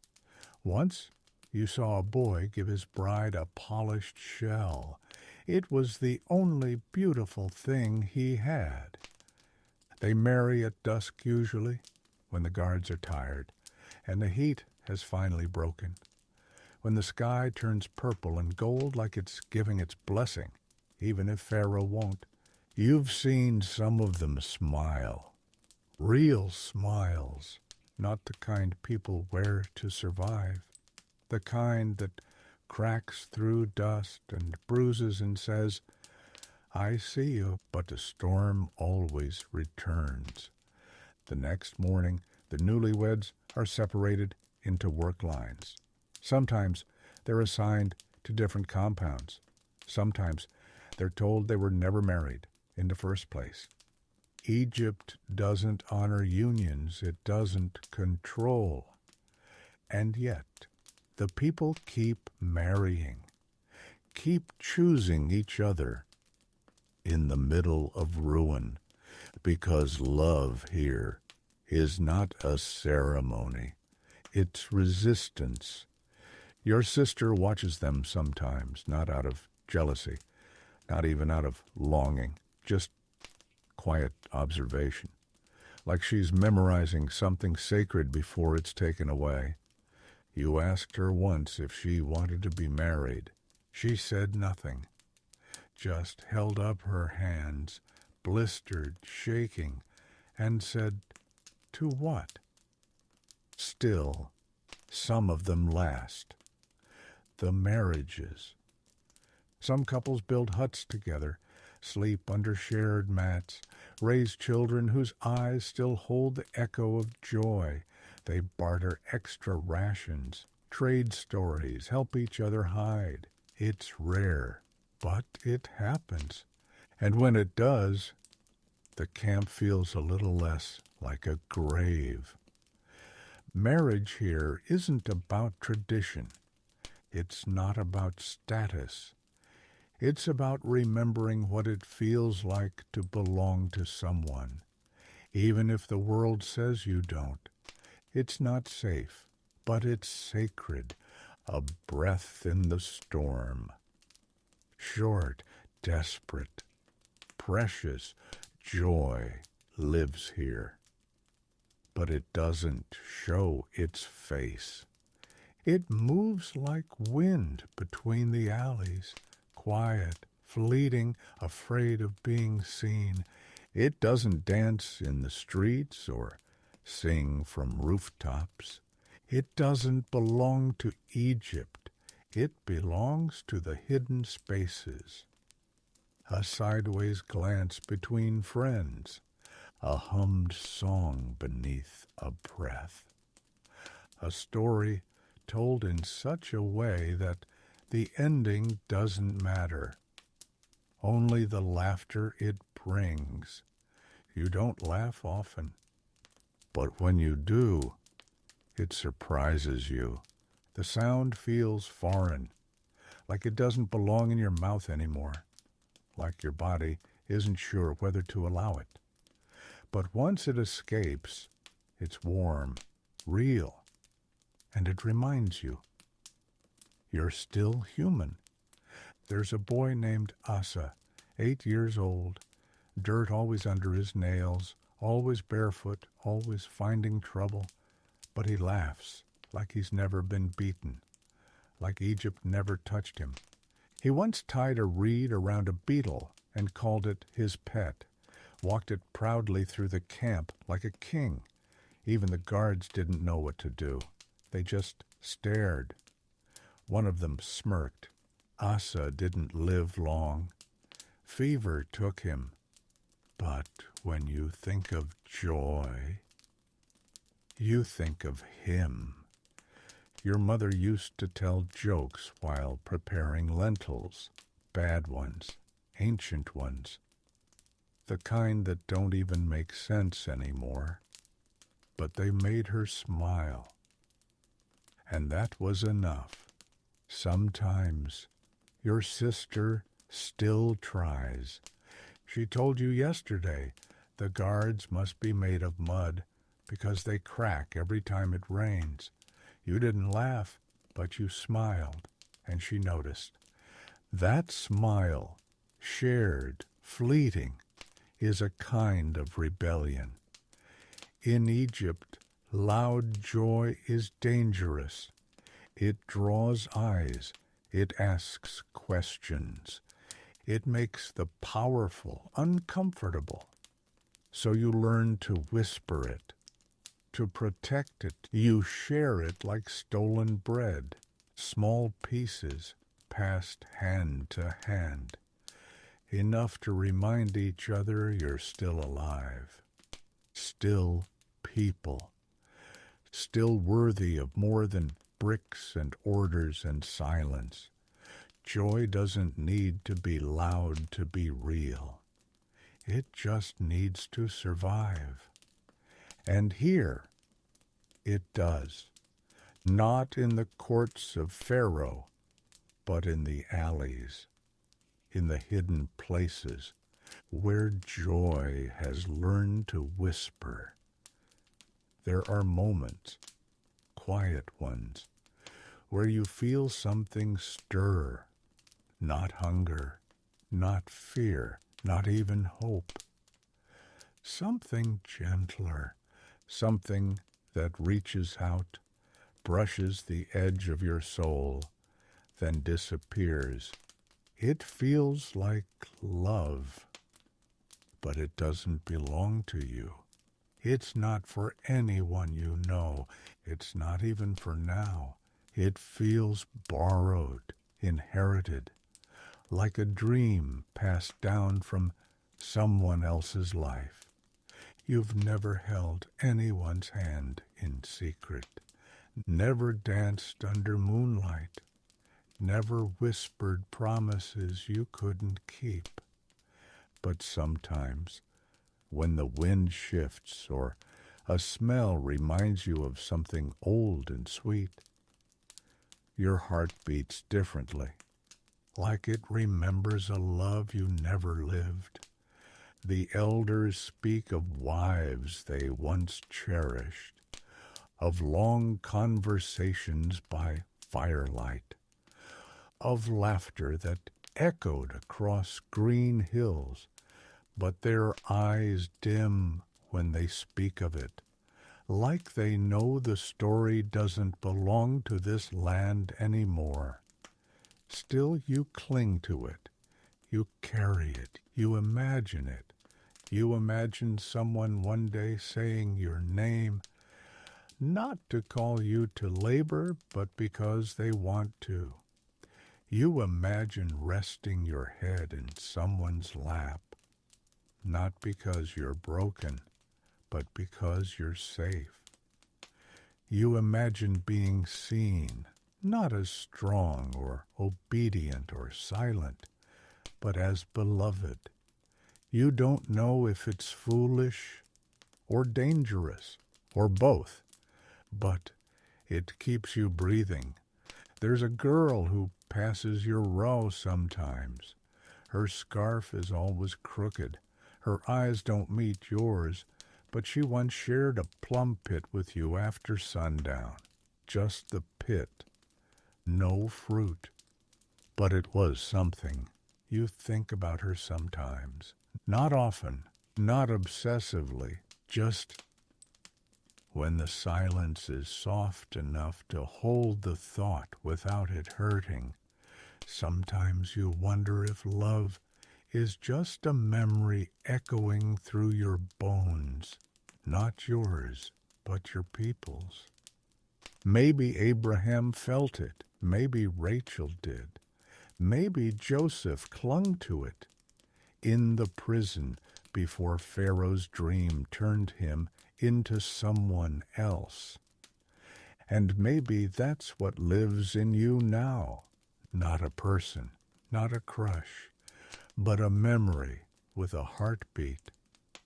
Once you saw a boy give his bride a polished shell. It was the only beautiful thing he had. They marry at dusk usually, when the guards are tired, and the heat has finally broken. When the sky turns purple and gold like it's giving its blessing, even if Pharaoh won't. You've seen some of them smile. Real smiles, not the kind people wear to survive. The kind that cracks through dust and bruises and says, I see you, but the storm always returns. The next morning, the newlyweds are separated into work lines. Sometimes they're assigned to different compounds. Sometimes they're told they were never married in the first place. Egypt doesn't honor unions. It doesn't control. And yet, the people keep marrying, keep choosing each other in the middle of ruin, because love here is not a ceremony. It's resistance. Your sister watches them sometimes, not out of jealousy, not even out of longing, just quiet observation, like she's memorizing something sacred before it's taken away. You asked her once if she wanted to be married. She said nothing, just held up her hands, blistered, shaking, and said, to what? Still, some of them last. The marriages. Some couples build huts together, sleep under shared mats, raise children whose eyes still hold the echo of joy. They barter extra rations, trade stories, help each other hide. It's rare, but it happens. And when it does, the camp feels a little less like a grave. Marriage here isn't about tradition. It's not about status. It's about remembering what it feels like to belong to someone, even if the world says you don't. It's not safe, but it's sacred, a breath in the storm. Short, desperate, precious joy lives here. But it doesn't show its face. It moves like wind between the alleys, quiet, fleeting, afraid of being seen. It doesn't dance in the streets or sing from rooftops. It doesn't belong to Egypt. It belongs to the hidden spaces. A sideways glance between friends, a hummed song beneath a breath. A story told in such a way that the ending doesn't matter. Only the laughter it brings. You don't laugh often, but when you do, it surprises you. The sound feels foreign, like it doesn't belong in your mouth anymore, like your body isn't sure whether to allow it. But once it escapes, it's warm, real, and it reminds you, you're still human. There's a boy named Asa, 8 years old, dirt always under his nails, always barefoot, always finding trouble, but he laughs like he's never been beaten, like Egypt never touched him. He once tied a reed around a beetle and called it his pet, walked it proudly through the camp like a king. Even the guards didn't know what to do. They just stared. One of them smirked. Asa didn't live long. Fever took him. But when you think of joy, you think of him. Your mother used to tell jokes while preparing lentils, bad ones, ancient ones, the kind that don't even make sense anymore. But they made her smile. And that was enough. Sometimes your sister still tries. She told you yesterday the guards must be made of mud because they crack every time it rains. You didn't laugh, but you smiled, and she noticed. That smile, shared, fleeting, is a kind of rebellion. In Egypt, loud joy is dangerous. It draws eyes. It asks questions. It makes the powerful uncomfortable. So you learn to whisper it. To protect it, you share it like stolen bread, small pieces passed hand to hand, enough to remind each other you're still alive, still people, still worthy of more than bricks and orders and silence. Joy doesn't need to be loud to be real. It just needs to survive. And here it does, not in the courts of Pharaoh, but in the alleys, in the hidden places where joy has learned to whisper. There are moments, quiet ones, where you feel something stir, not hunger, not fear, not even hope. Something gentler, something that reaches out, brushes the edge of your soul, then disappears. It feels like love, but it doesn't belong to you. It's not for anyone you know. It's not even for now. It feels borrowed, inherited, like a dream passed down from someone else's life. You've never held anyone's hand in secret, never danced under moonlight, never whispered promises you couldn't keep. But sometimes, when the wind shifts or a smell reminds you of something old and sweet, your heart beats differently, like it remembers a love you never lived. The elders speak of wives they once cherished, of long conversations by firelight, of laughter that echoed across green hills, but their eyes dim when they speak of it, like they know the story doesn't belong to this land anymore. Still you cling to it. You carry it. You imagine it. You imagine someone one day saying your name, not to call you to labor, but because they want to. You imagine resting your head in someone's lap, not because you're broken, but because you're safe. You imagine being seen, not as strong or obedient or silent, but as beloved. You don't know if it's foolish or dangerous or both, but it keeps you breathing. There's a girl who passes your row sometimes. Her scarf is always crooked. Her eyes don't meet yours, but she once shared a plum pit with you after sundown. Just the pit. No fruit. But it was something. You think about her sometimes. Not often, not obsessively, just when the silence is soft enough to hold the thought without it hurting. Sometimes you wonder if love is just a memory echoing through your bones, not yours, but your people's. Maybe Abraham felt it, maybe Rachel did, maybe Joseph clung to it in the prison before Pharaoh's dream turned him into someone else. And maybe that's what lives in you now. Not a person, not a crush, but a memory with a heartbeat.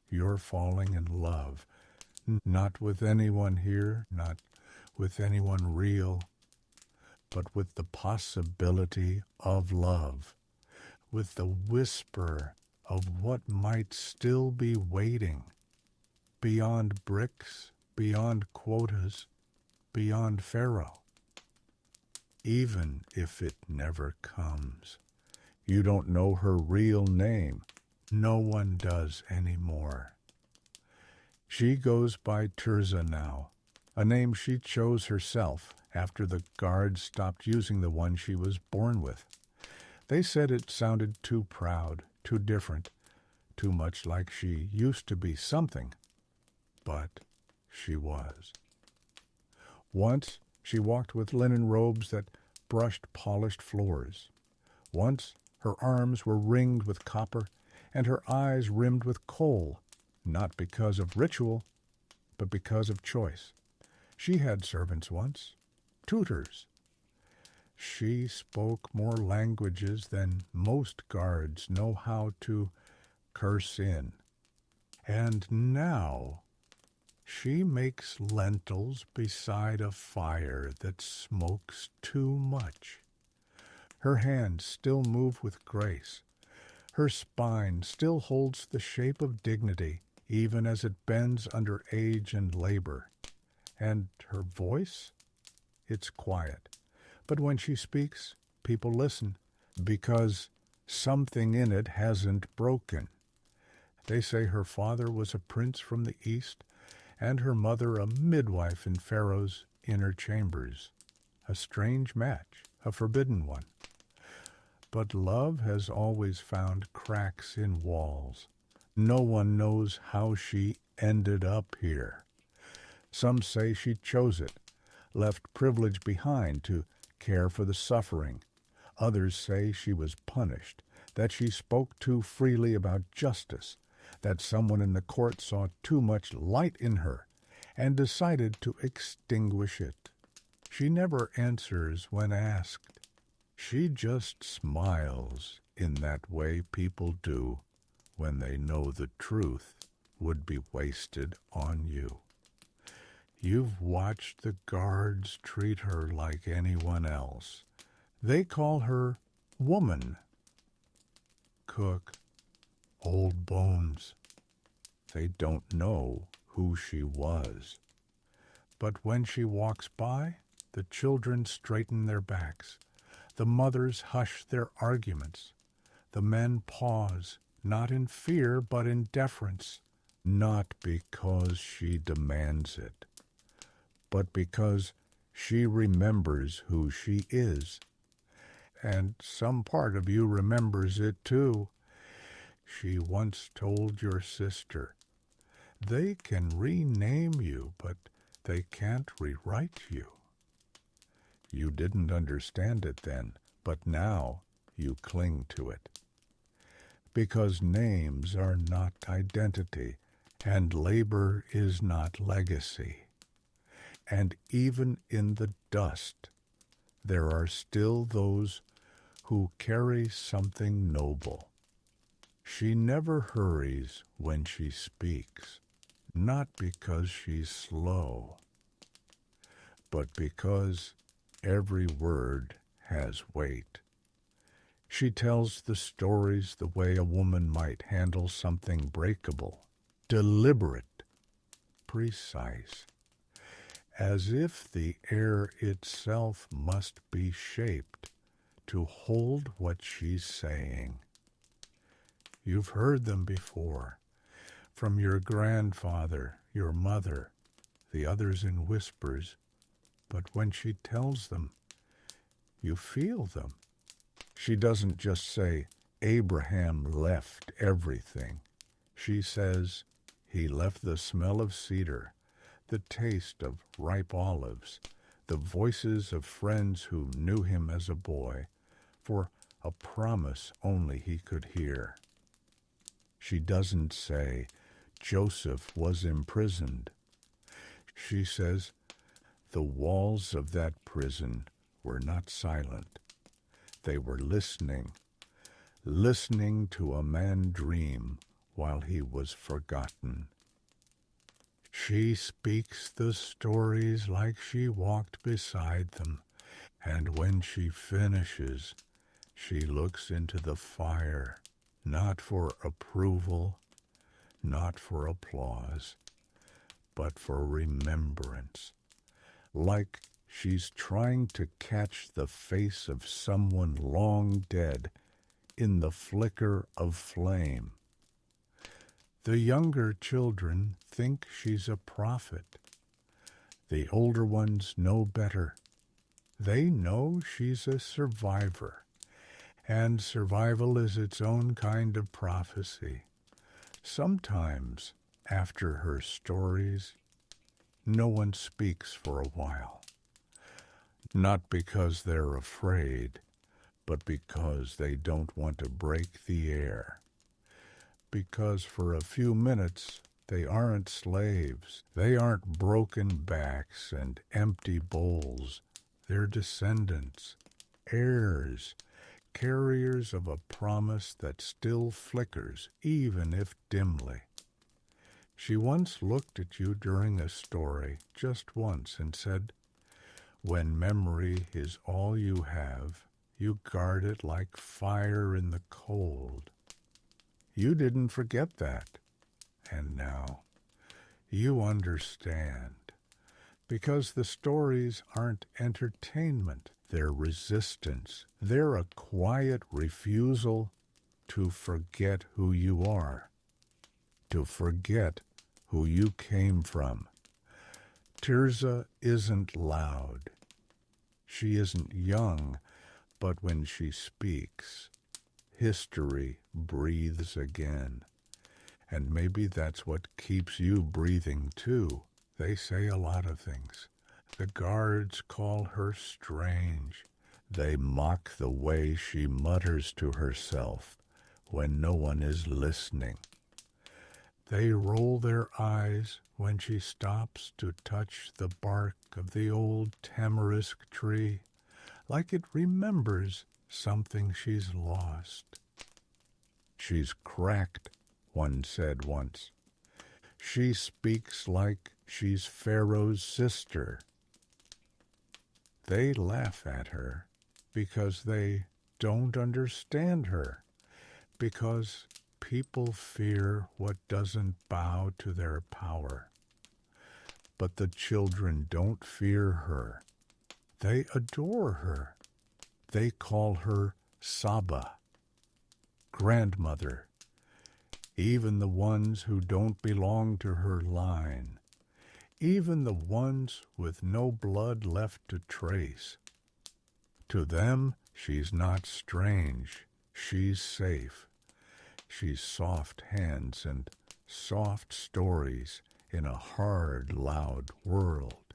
You're falling in love, not with anyone here, not with anyone real, but with the possibility of love, with the whisper of what might still be waiting, beyond bricks, beyond quotas, beyond Pharaoh. Even if it never comes. You don't know her real name. No one does anymore. She goes by Tirzah now, a name she chose herself after the guards stopped using the one she was born with. They said it sounded too proud, too different, too much like she used to be something. But she was. Once she walked with linen robes that brushed polished floors. Once her arms were ringed with copper and her eyes rimmed with kohl, not because of ritual, but because of choice. She had servants once, tutors. She spoke more languages than most guards know how to curse in. And now she makes lentils beside a fire that smokes too much. Her hands still move with grace. Her spine still holds the shape of dignity, even as it bends under age and labor. And her voice? It's quiet. But when she speaks, people listen, because something in it hasn't broken. They say her father was a prince from the east, and her mother a midwife in Pharaoh's inner chambers. A strange match, a forbidden one. But love has always found cracks in walls. No one knows how she ended up here. Some say she chose it, left privilege behind to care for the suffering. Others say she was punished, that she spoke too freely about justice, that someone in the court saw too much light in her and decided to extinguish it. She never answers when asked. She just smiles in that way people do when they know the truth would be wasted on you. You've watched the guards treat her like anyone else. They call her woman. Cook, old bones. They don't know who she was. But when she walks by, the children straighten their backs. The mothers hush their arguments. The men pause not in fear but in deference, not because she demands it, but because she remembers who she is. And some part of you remembers it too. She once told your sister, "They can rename you, but they can't rewrite you." You didn't understand it then, but now you cling to it. Because names are not identity, and labor is not legacy. And even in the dust, there are still those who carry something noble. She never hurries when she speaks, not because she's slow, but because every word has weight. She tells the stories the way a woman might handle something breakable, deliberate, precise, as if the air itself must be shaped to hold what she's saying. You've heard them before, from your grandfather, your mother, the others in whispers, but when she tells them, you feel them. She doesn't just say, Abraham left everything. She says, he left the smell of cedar, the taste of ripe olives, the voices of friends who knew him as a boy, for a promise only he could hear. She doesn't say, Joseph was imprisoned. She says, the walls of that prison were not silent. They were listening to a man dream while he was forgotten. She speaks the stories like she walked beside them, and when she finishes, she looks into the fire, not for approval, not for applause, but for remembrance, like she's trying to catch the face of someone long dead in the flicker of flame. The younger children think she's a prophet. The older ones know better. They know she's a survivor, and survival is its own kind of prophecy. Sometimes, after her stories, no one speaks for a while. Not because they're afraid, but because they don't want to break the air. Because for a few minutes they aren't slaves. They aren't broken backs and empty bowls. They're descendants, heirs, carriers of a promise that still flickers, even if dimly. She once looked at you during a story, just once, and said, when memory is all you have, you guard it like fire in the cold. You didn't forget that, and now you understand, because the stories aren't entertainment, they're resistance. They're a quiet refusal to forget who you are, to forget who you came from. Tirza isn't loud. She isn't young, but when she speaks, history breathes again. And maybe that's what keeps you breathing too. They say a lot of things. The guards call her strange. They mock the way she mutters to herself when no one is listening. They roll their eyes when she stops to touch the bark of the old tamarisk tree, like it remembers something she's lost. She's cracked, one said once. She speaks like she's Pharaoh's sister. They laugh at her because they don't understand her, because people fear what doesn't bow to their power. But the children don't fear her. They adore her. They call her Saba, grandmother, even the ones who don't belong to her line, even the ones with no blood left to trace. To them, she's not strange, she's safe. She's soft hands and soft stories in a hard, loud world.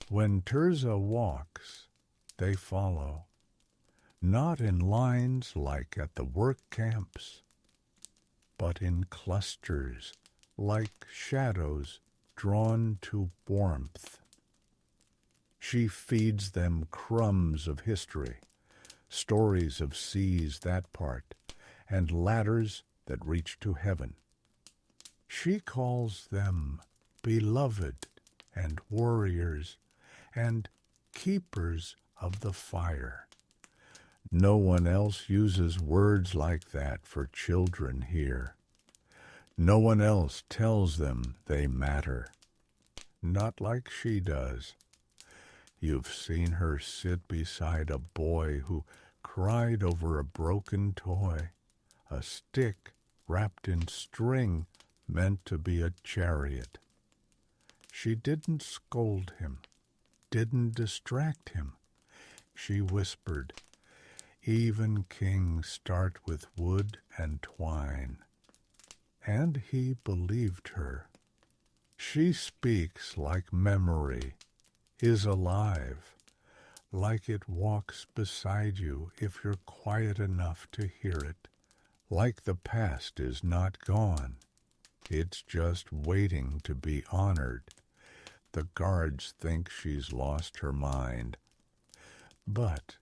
When Tirzah walks, they follow, not in lines like at the work camps, but in clusters like shadows drawn to warmth. She feeds them crumbs of history, stories of seas that part, and ladders that reach to heaven. She calls them beloved and warriors and keepers of the fire. No one else uses words like that for children here. No one else tells them they matter. Not like she does. You've seen her sit beside a boy who cried over a broken toy, a stick wrapped in string meant to be a chariot. She didn't scold him, didn't distract him. She whispered, "Even kings start with wood and twine." And he believed her. She speaks like memory, is alive, like it walks beside you if you're quiet enough to hear it, like the past is not gone. It's just waiting to be honored. The guards think she's lost her mind. But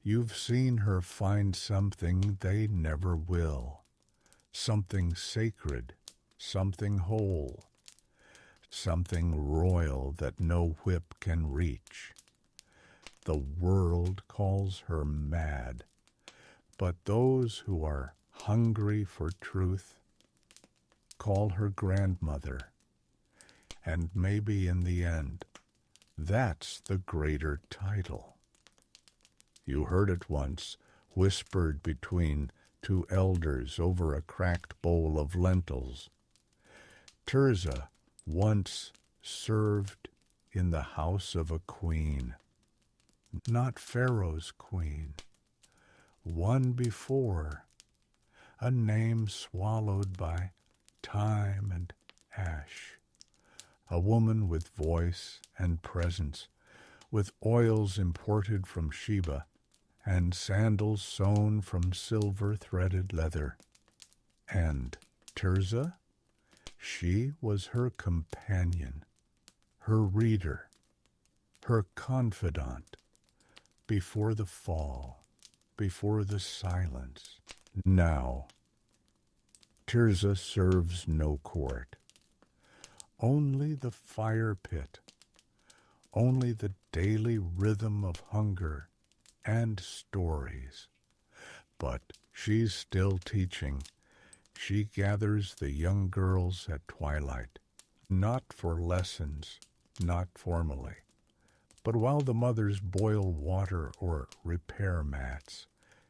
you've seen her find something they never will, something sacred, something whole, something royal that no whip can reach. The world calls her mad, but those who are hungry for truth call her grandmother. And maybe in the end, that's the greater title. You heard it once, whispered between two elders over a cracked bowl of lentils. Tirzah once served in the house of a queen, not Pharaoh's queen, one before, a name swallowed by time and ash, a woman with voice and presence, with oils imported from Sheba, and sandals sewn from silver-threaded leather. And Tirzah? She was her companion, her reader, her confidant, before the fall, before the silence. Now, Tirzah serves no court, only the fire pit, only the daily rhythm of hunger and stories. But she's still teaching. She gathers the young girls at twilight, not for lessons, not formally, but while the mothers boil water or repair mats,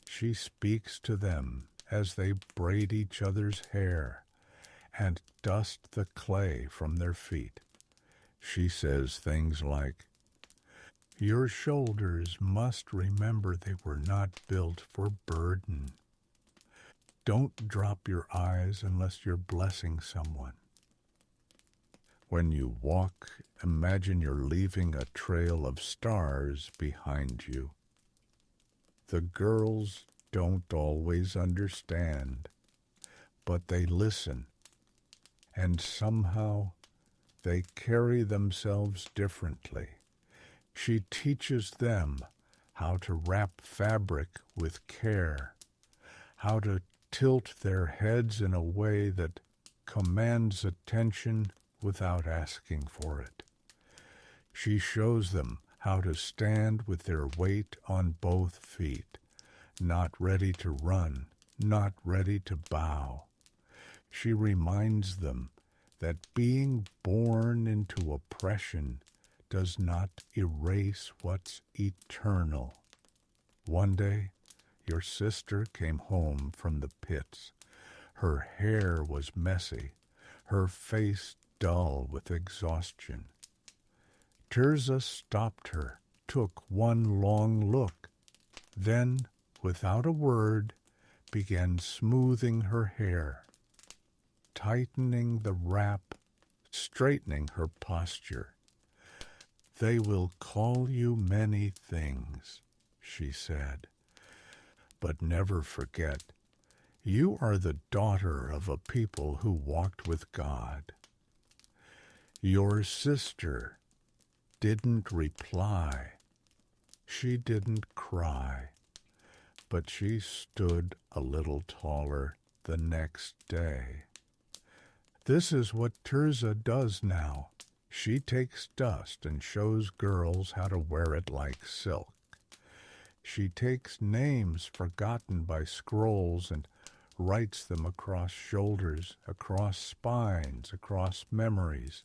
she speaks to them as they braid each other's hair and dust the clay from their feet. She says things like, "Your shoulders must remember they were not built for burden. Don't drop your eyes unless you're blessing someone. When you walk, imagine you're leaving a trail of stars behind you." The girls don't always understand, but they listen, and somehow they carry themselves differently. She teaches them how to wrap fabric with care, how to tilt their heads in a way that commands attention without asking for it. She shows them how to stand with their weight on both feet, not ready to run, not ready to bow. She reminds them that being born into oppression does not erase what's eternal. One day, your sister came home from the pits, Her hair was messy, her face dull with exhaustion. Tirzah stopped her, took one long look, then, without a word, began smoothing her hair, tightening the wrap, straightening her posture. "They will call you many things," she said, "but never forget, you are the daughter of a people who walked with God. Your sister didn't reply. She didn't cry, but she stood a little taller the next day. This is what Tirzah does now. She takes dust and shows girls how to wear it like silk. She takes names forgotten by scrolls and writes them across shoulders, across spines, across memories.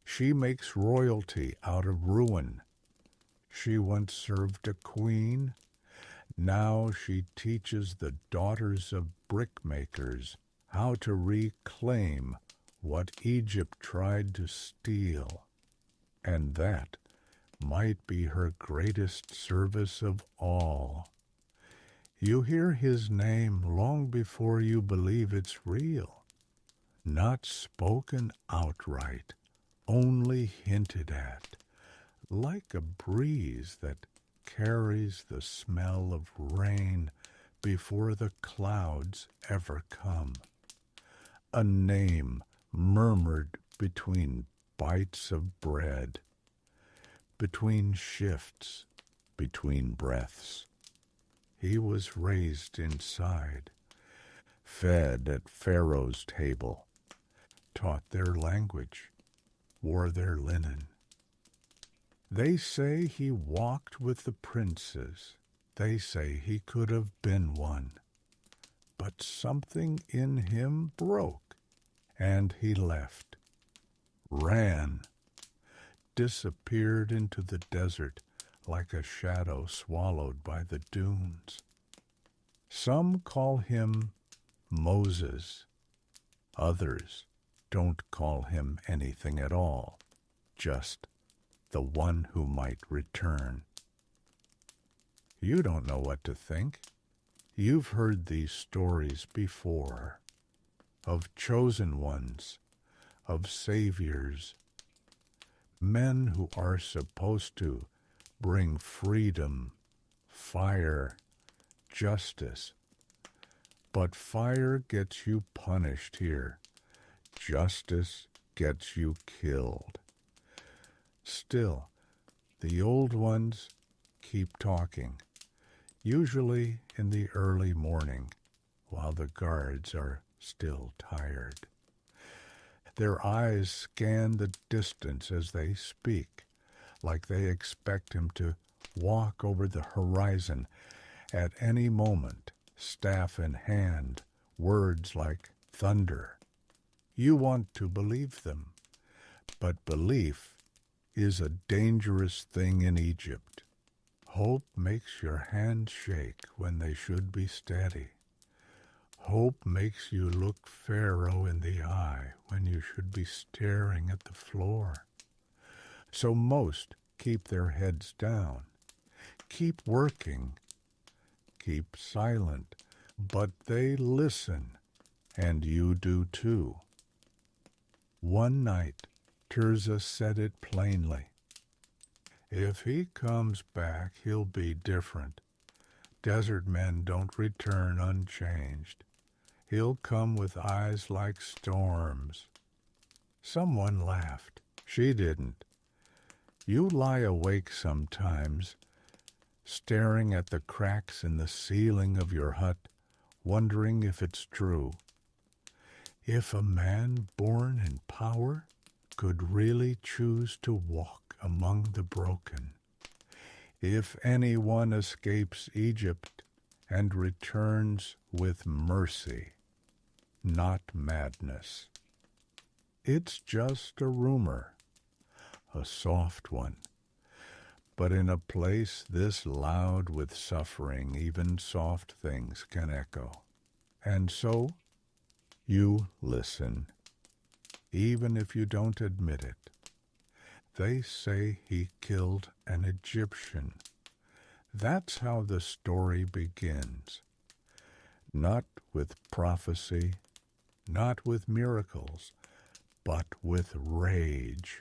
She makes royalty out of ruin. She once served a queen. Now she teaches the daughters of brickmakers how to reclaim what Egypt tried to steal. And that might be her greatest service of all. You hear his name long before you believe it's real. Not spoken outright, only hinted at, like a breeze that carries the smell of rain before the clouds ever come. A name murmured between bites of bread, between shifts, between breaths. He was raised inside, fed at Pharaoh's table, taught their language, wore their linen. They say he walked with the princes. They say he could have been one. But something in him broke, and he left, ran, disappeared into the desert like a shadow swallowed by the dunes. Some call him Moses. Others don't call him anything at all, just the one who might return. You don't know what to think. You've heard these stories before, of chosen ones, of saviors, men who are supposed to bring freedom, fire, justice. But fire gets you punished here. Justice gets you killed. Still, the old ones keep talking, usually in the early morning, while the guards are still tired. Their eyes scan the distance as they speak, like they expect him to walk over the horizon at any moment, staff in hand, words like thunder. You want to believe them, but belief is a dangerous thing in Egypt. Hope makes your hands shake when they should be steady. Hope makes you look Pharaoh in the eye when you should be staring at the floor. So most keep their heads down, keep working, keep silent, but they listen, and you do too. One night, Tirzah said it plainly. If he comes back, he'll be different. Desert men don't return unchanged. He'll come with eyes like storms. Someone laughed. She didn't. You lie awake sometimes, staring at the cracks in the ceiling of your hut, wondering if it's true. If a man born in power could really choose to walk among the broken, if anyone escapes Egypt and returns with mercy, not madness. It's just a rumor, a soft one, but in a place this loud with suffering, even soft things can echo. And so You listen, even if you don't admit it. They say he killed an Egyptian. That's how the story begins. Not with prophecy, not with miracles, but with rage.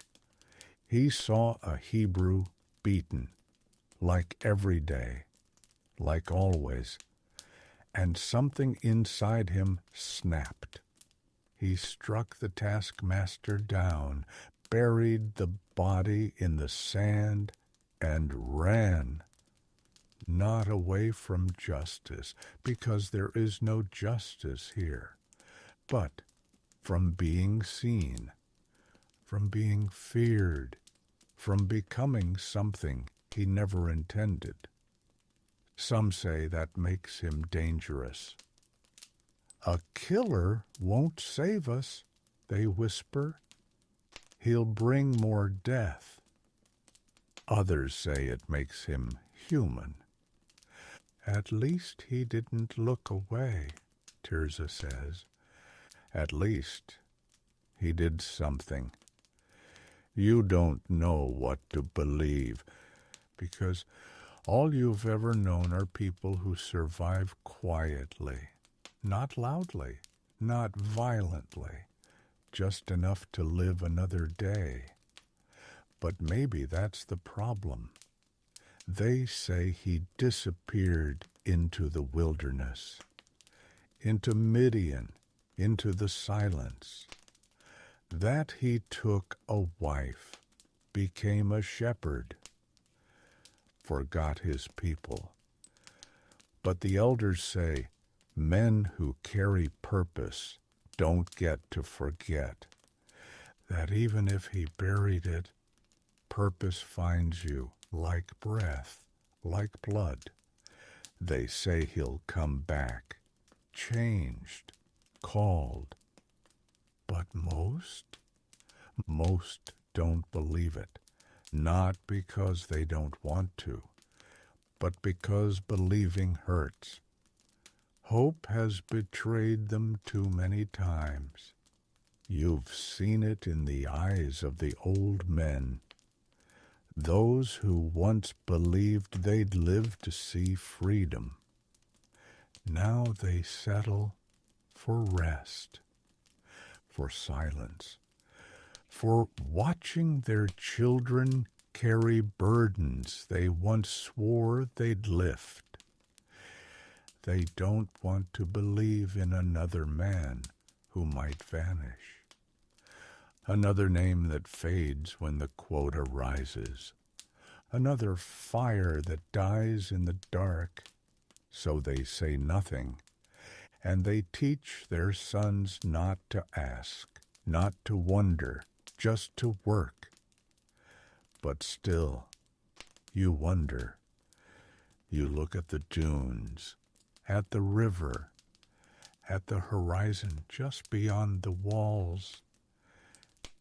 He saw a Hebrew beaten, like every day, like always, and something inside him snapped. He struck the taskmaster down, buried the body in the sand, and ran. Not away from justice, because there is no justice here, but from being seen, from being feared, from becoming something he never intended. Some say that makes him dangerous. A killer won't save us, they whisper. He'll bring more death. Others say it makes him human. At least he didn't look away, Tirza says. At least he did something. You don't know what to believe, because all you've ever known are people who survive quietly, not loudly, not violently, just enough to live another day. But maybe that's the problem. They say he disappeared into the wilderness, into Midian, into the silence. That he took a wife, became a shepherd, forgot his people. But the elders say men who carry purpose don't get to forget that even if he buried it, purpose finds you like breath, like blood. They say he'll come back, changed, called. But most don't believe it, not because they don't want to, but because believing hurts. Hope has betrayed them too many times. You've seen it in the eyes of the old men, those who once believed they'd live to see freedom. Now they settle for rest, for silence, for watching their children carry burdens they once swore they'd lift. They don't want to believe in another man who might vanish, another name that fades when the quota rises, another fire that dies in the dark. So they say nothing, and they teach their sons not to ask, not to wonder, just to work. But still, you wonder. You look at the dunes, at the river, at the horizon just beyond the walls,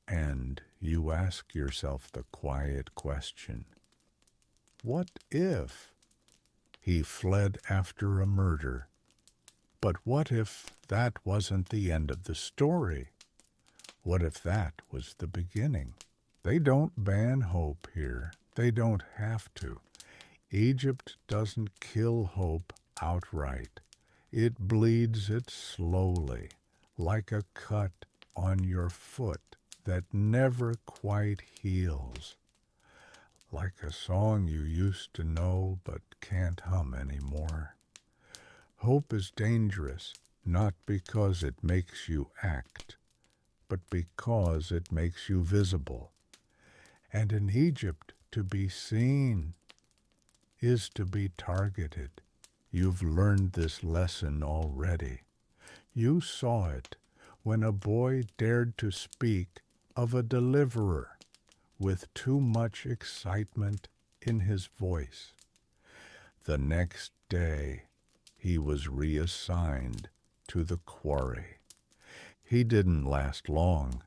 and you ask yourself the quiet question, what if he fled after a murder? But what if that wasn't the end of the story? What if that was the beginning? They don't ban hope here. They don't have to. Egypt doesn't kill hope outright. It bleeds it slowly, like a cut on your foot that never quite heals, like a song you used to know but can't hum anymore. Hope is dangerous, not because it makes you act, but because it makes you visible. And in Egypt, to be seen is to be targeted. You've learned this lesson already. You saw it when a boy dared to speak of a deliverer with too much excitement in his voice. The next day, he was reassigned to the quarry. He didn't last long.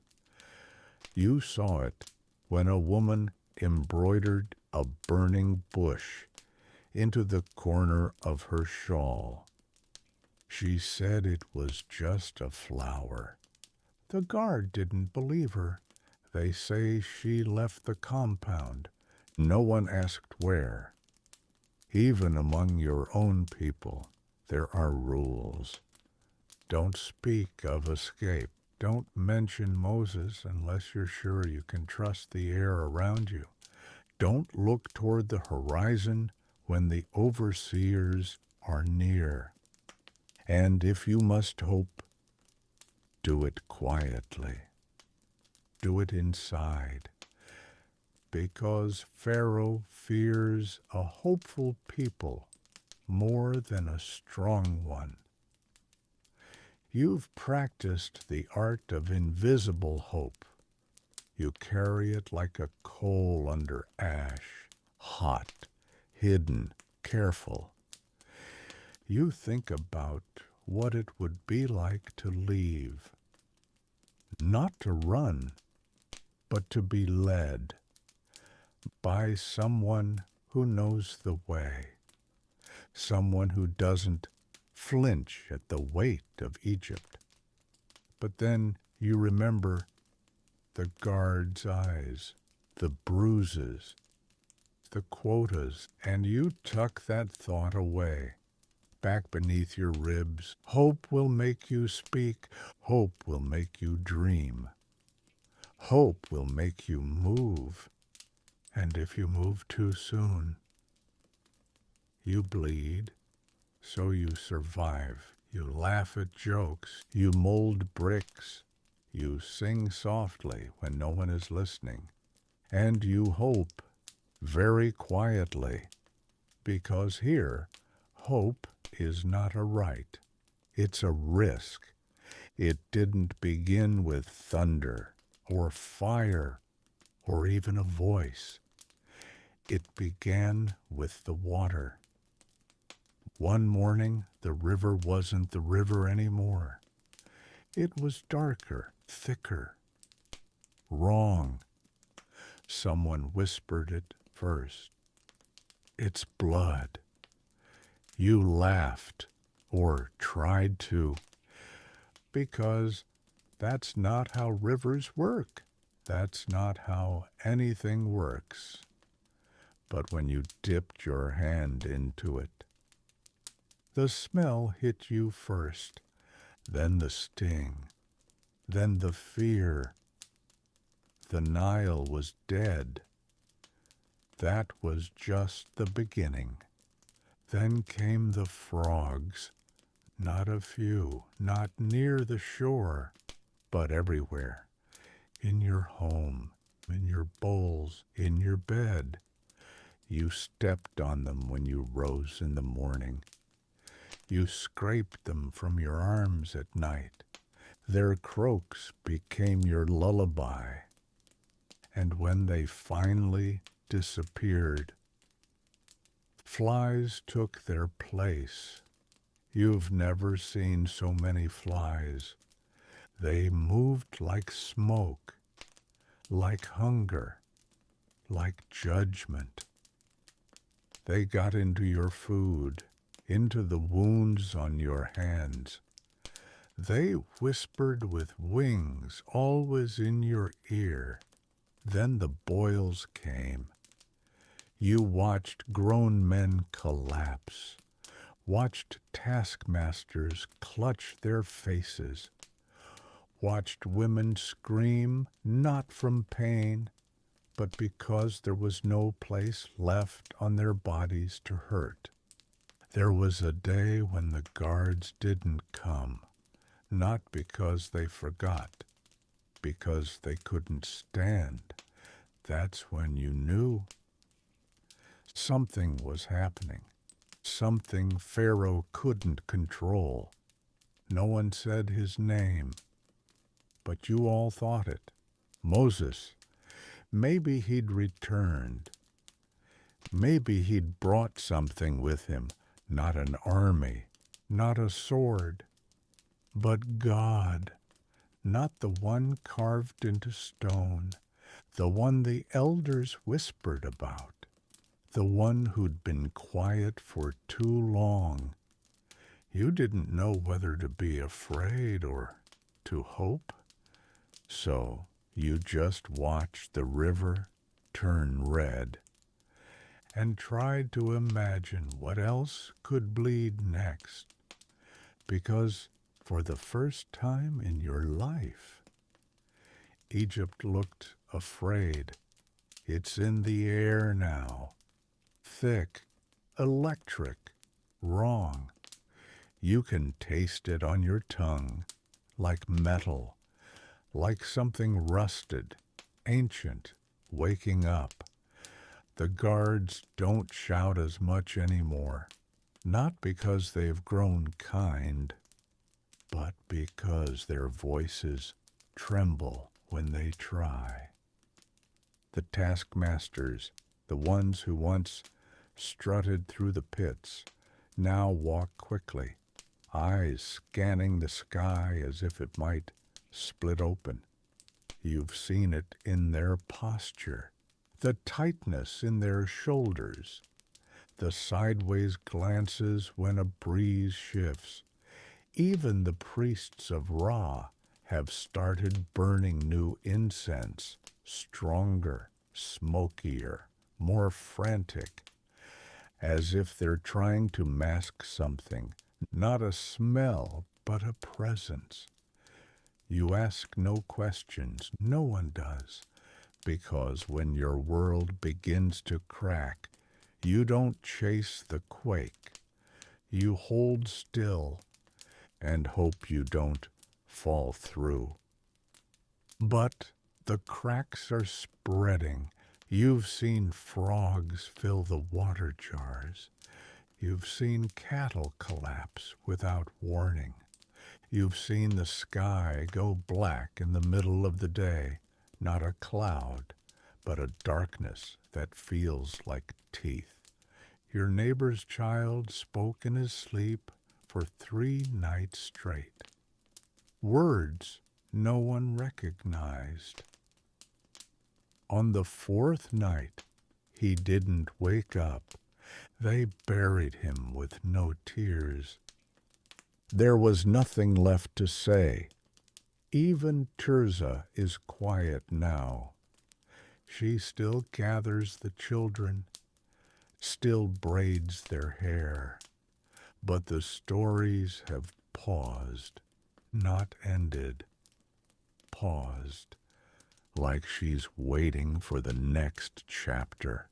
You saw it when a woman embroidered a burning bush into the corner of her shawl. She said it was just a flower. The guard didn't believe her. They say she left the compound. No one asked where. Even among your own people, there are rules. Don't speak of escape. Don't mention Moses unless you're sure you can trust the air around you. Don't look toward the horizon when the overseers are near. And if you must hope, do it quietly. Do it inside. Because Pharaoh fears a hopeful people more than a strong one. You've practiced the art of invisible hope. You carry it like a coal under ash, hot, hidden, careful. You think about what it would be like to leave. Not to run, but to be led by someone who knows the way. Someone who doesn't flinch at the weight of Egypt. But then you remember the guard's eyes, the bruises, the quotas, and you tuck that thought away, back beneath your ribs. Hope will make you speak. Hope will make you dream. Hope will make you move. And if you move too soon, you bleed. So you survive. You laugh at jokes. You mold bricks. You sing softly when no one is listening. And you hope very quietly. Because here, hope is not a right. It's a risk. It didn't begin with thunder or fire or even a voice. It began with the water. One morning, the river wasn't the river anymore. It was darker, thicker, wrong. Someone whispered it first. It's blood. You laughed, or tried to, because that's not how rivers work. That's not how anything works. But when you dipped your hand into it, the smell hit you first, then the sting, then the fear. The Nile was dead. That was just the beginning. Then came the frogs, not a few, not near the shore, but everywhere, in your home, in your bowls, in your bed. You stepped on them when you rose in the morning. You scraped them from your arms at night. Their croaks became your lullaby. And when they finally disappeared, flies took their place. You've never seen so many flies. They moved like smoke, like hunger, like judgment. They got into your food, into the wounds on your hands. They whispered with wings always in your ear. Then the boils came. You watched grown men collapse, watched taskmasters clutch their faces, watched women scream not from pain, but because there was no place left on their bodies to hurt. There was a day when the guards didn't come, not because they forgot, because they couldn't stand. That's when you knew something was happening, something Pharaoh couldn't control. No one said his name, but you all thought it. Moses. Maybe he'd returned. Maybe he'd brought something with him, not an army, not a sword, but God, not the one carved into stone, the one the elders whispered about, the one who'd been quiet for too long. You didn't know whether to be afraid or to hope, so you just watched the river turn red and tried to imagine what else could bleed next, because for the first time in your life, Egypt looked afraid. It's in the air now, thick, electric, wrong. You can taste it on your tongue, like metal, like something rusted, ancient, waking up. The guards don't shout as much anymore, not because they've grown kind, but because their voices tremble when they try. The taskmasters, the ones who once strutted through the pits, now walk quickly, eyes scanning the sky as if it might split open. You've seen it in their posture, the tightness in their shoulders, the sideways glances when a breeze shifts. Even the priests of Ra have started burning new incense, stronger, smokier, more frantic, as if they're trying to mask something, not a smell, but a presence. You ask no questions, no one does, because when your world begins to crack, you don't chase the quake. You hold still and hope you don't fall through. But the cracks are spreading. You've seen frogs fill the water jars. You've seen cattle collapse without warning. You've seen the sky go black in the middle of the day, not a cloud, but a darkness that feels like teeth. Your neighbor's child spoke in his sleep for 3 nights straight. Words no one recognized. On the 4th night, he didn't wake up. They buried him with no tears. There was nothing left to say. Even Tirzah is quiet now. She still gathers the children, still braids their hair. But the stories have paused, not ended. Paused, like she's waiting for the next chapter,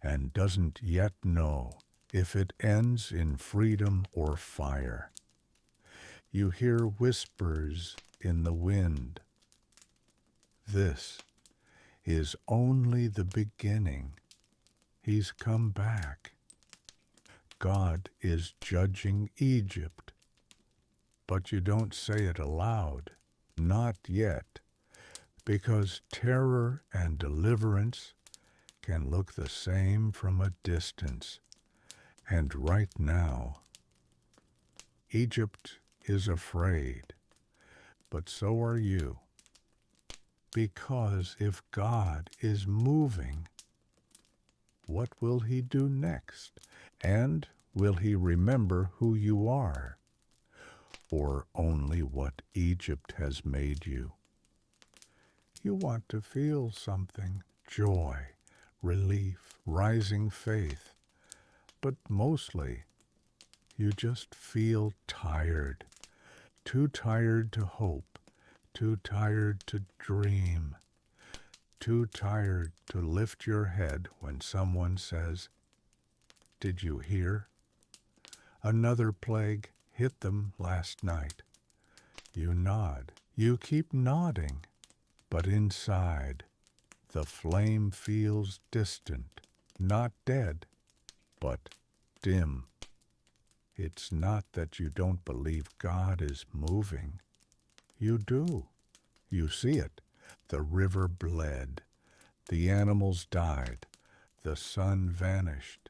and doesn't yet know if it ends in freedom or fire. You hear whispers in the wind. This is only the beginning. He's come back. God is judging Egypt. But you don't say it aloud, not yet, because terror and deliverance can look the same from a distance. And right now, Egypt is afraid, but so are you. Because if God is moving, what will he do next? And will he remember who you are, or only what Egypt has made you? You want to feel something, joy, relief, rising faith, but mostly you just feel tired, too tired to hope, too tired to dream, too tired to lift your head when someone says, "Did you hear? Another plague hit them last night." You nod. You keep nodding, but inside, the flame feels distant, not dead, but dim. It's not that you don't believe God is moving. You do. You see it. The river bled. The animals died. The sun vanished.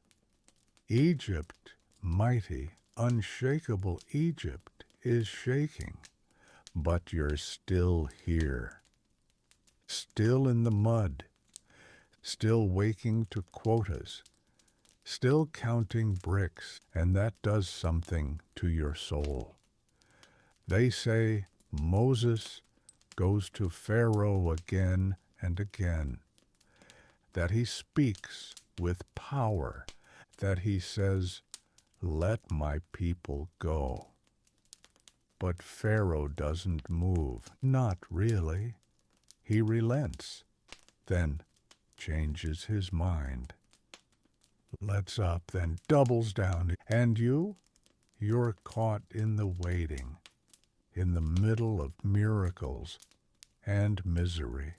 Egypt, mighty, unshakable Egypt, is shaking. But you're still here. Still in the mud. Still waking to quotas. still counting bricks, and that does something to your soul. They say Moses goes to Pharaoh again and again, that he speaks with power, that he says, "Let my people go." But Pharaoh doesn't move, not really. He relents, then changes his mind, lets up, then doubles down. And you're caught in the waiting, in the middle of miracles and misery.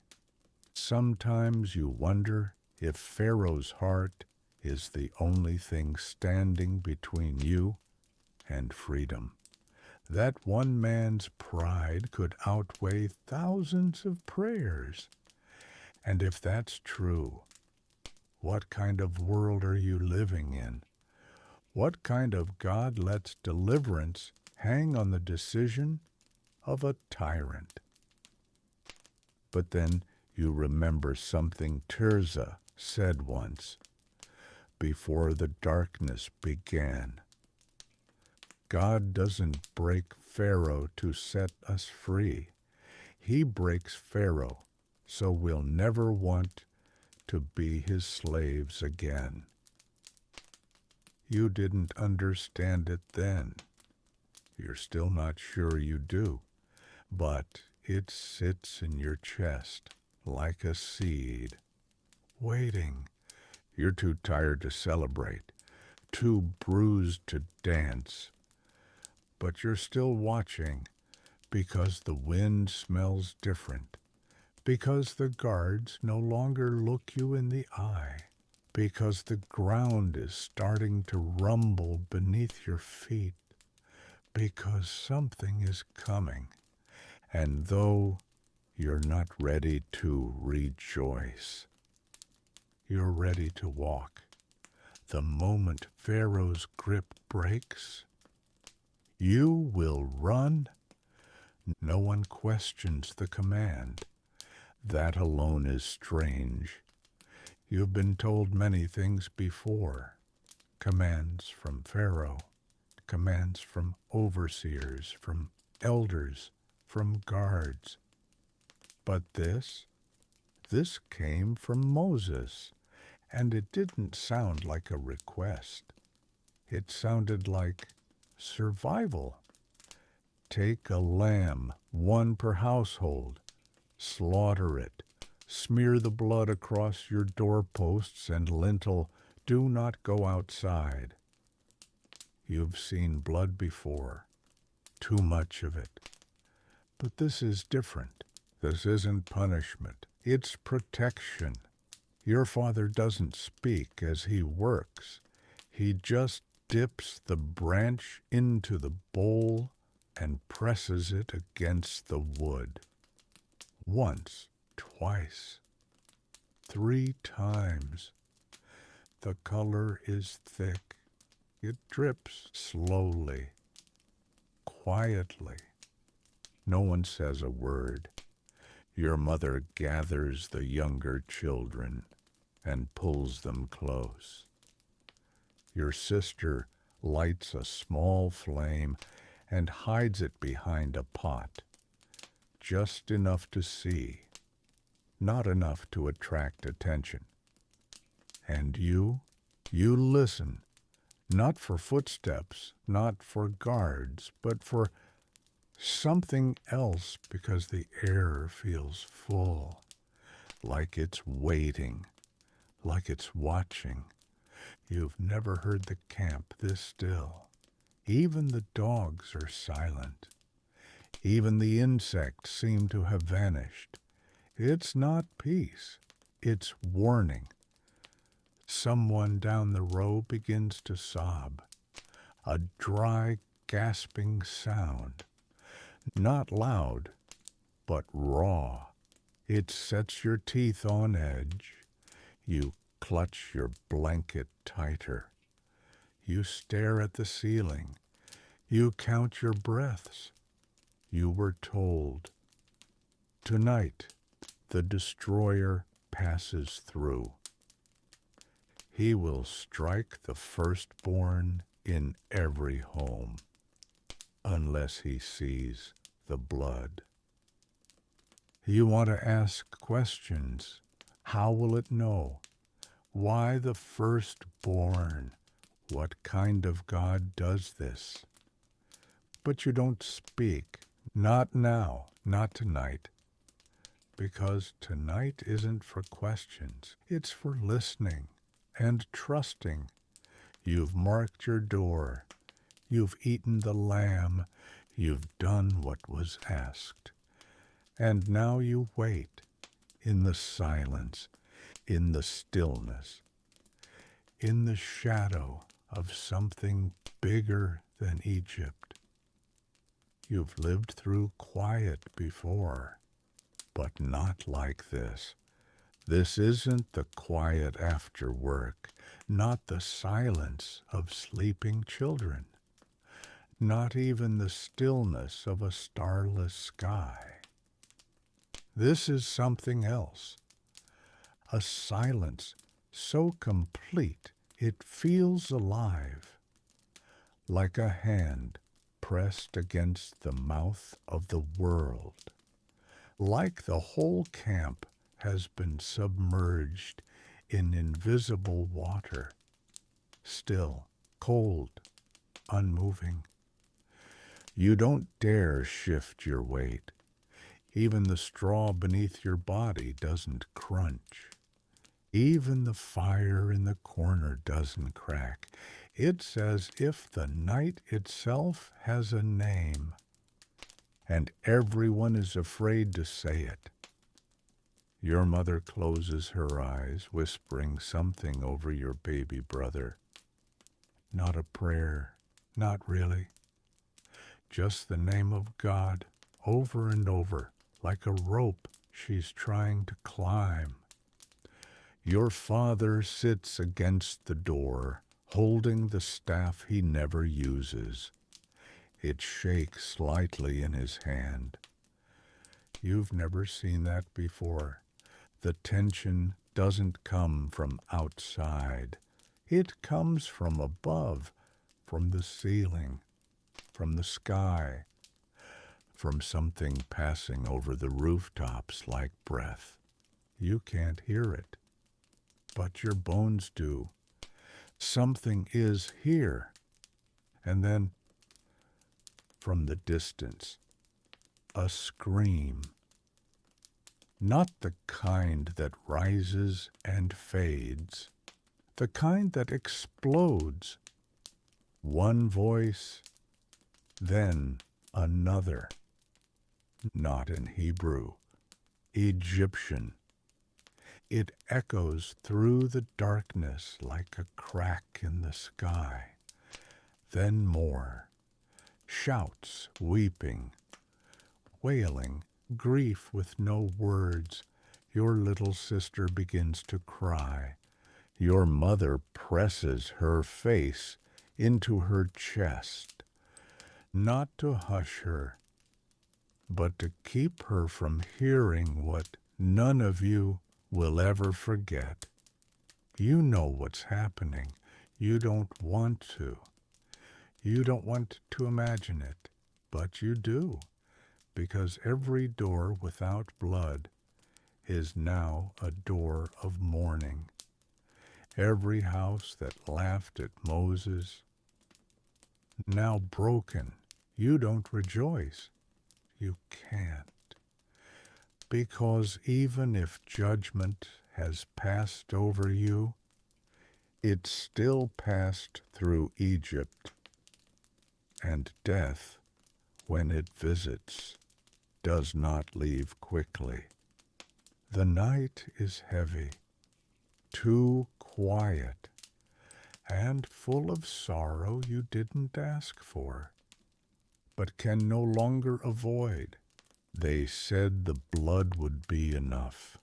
Sometimes you wonder if Pharaoh's heart is the only thing standing between you and freedom. That one man's pride could outweigh thousands of prayers. And if that's true, what kind of world are you living in? What kind of God lets deliverance hang on the decision of a tyrant? But then you remember something Tirzah said once, before the darkness began. God doesn't break Pharaoh to set us free. He breaks Pharaoh so we'll never want to be his slaves again. You didn't understand it then. You're still not sure you do, but it sits in your chest like a seed, waiting. You're too tired to celebrate, too bruised to dance, but you're still watching because the wind smells different, because the guards no longer look you in the eye, because the ground is starting to rumble beneath your feet, because something is coming. And though you're not ready to rejoice, you're ready to walk. The moment Pharaoh's grip breaks, you will run. No one questions the command. That alone is strange. You've been told many things before. Commands from Pharaoh, commands from overseers, from elders, from guards. But this came from Moses, and it didn't sound like a request. It sounded like survival. Take a lamb, one per household, slaughter it, smear the blood across your doorposts and lintel, do not go outside. You've seen blood before, too much of it. But this is different. This isn't punishment. It's protection. Your father doesn't speak as he works. He just dips the branch into the bowl and presses it against the wood. Once, twice, 3 times. The color is thick. It drips slowly, quietly. No one says a word. Your mother gathers the younger children and pulls them close. Your sister lights a small flame and hides it behind a pot, just enough to see, not enough to attract attention. And you listen, not for footsteps, not for guards, but for something else, because the air feels full, like it's waiting, like it's watching. You've never heard the camp this still. Even the dogs are silent. Even the insects seem to have vanished. It's not peace, it's warning. Someone down the row begins to sob, a dry, gasping sound. Not loud, but raw. It sets your teeth on edge. You clutch your blanket tighter. You stare at the ceiling. You count your breaths. You were told, tonight the destroyer passes through. He will strike the firstborn in every home, unless he sees the blood. You want to ask questions. How will it know? Why the firstborn? What kind of God does this? But you don't speak. Not now, not tonight. Because tonight isn't for questions. It's for listening and trusting. You've marked your door. You've eaten the lamb. You've done what was asked. And now you wait in the silence, in the stillness, in the shadow of something bigger than Egypt. You've lived through quiet before, but not like this. This isn't the quiet after work, not the silence of sleeping children, not even the stillness of a starless sky. This is something else, a silence so complete it feels alive, like a hand pressed against the mouth of the world, like the whole camp has been submerged in invisible water, still, cold, unmoving. You don't dare shift your weight. Even the straw beneath your body doesn't crunch. Even the fire in the corner doesn't crack. It's as if the night itself has a name, and everyone is afraid to say it. Your mother closes her eyes, whispering something over your baby brother. Not a prayer, not really. Just the name of God, over and over, like a rope she's trying to climb. Your father sits against the door, holding the staff he never uses. It shakes slightly in his hand. You've never seen that before. The tension doesn't come from outside. It comes from above, from the ceiling, from the sky, from something passing over the rooftops like breath. You can't hear it, but your bones do. Something is here. And then, from the distance, a scream. Not the kind that rises and fades, the kind that explodes. One voice, then another. Not in Hebrew, Egyptian. It echoes through the darkness like a crack in the sky. Then more. Shouts, weeping, wailing, grief with no words. Your little sister begins to cry. Your mother presses her face into her chest, not to hush her, but to keep her from hearing what none of you will ever forget. You know what's happening. You don't want to. You don't want to imagine it, but you do, because every door without blood is now a door of mourning. Every house that laughed at Moses, now broken, you don't rejoice. You can't. Because even if judgment has passed over you, it still passed through Egypt, and death, when it visits, does not leave quickly. The night is heavy, too quiet, and full of sorrow you didn't ask for, but can no longer avoid. They said the blood would be enough.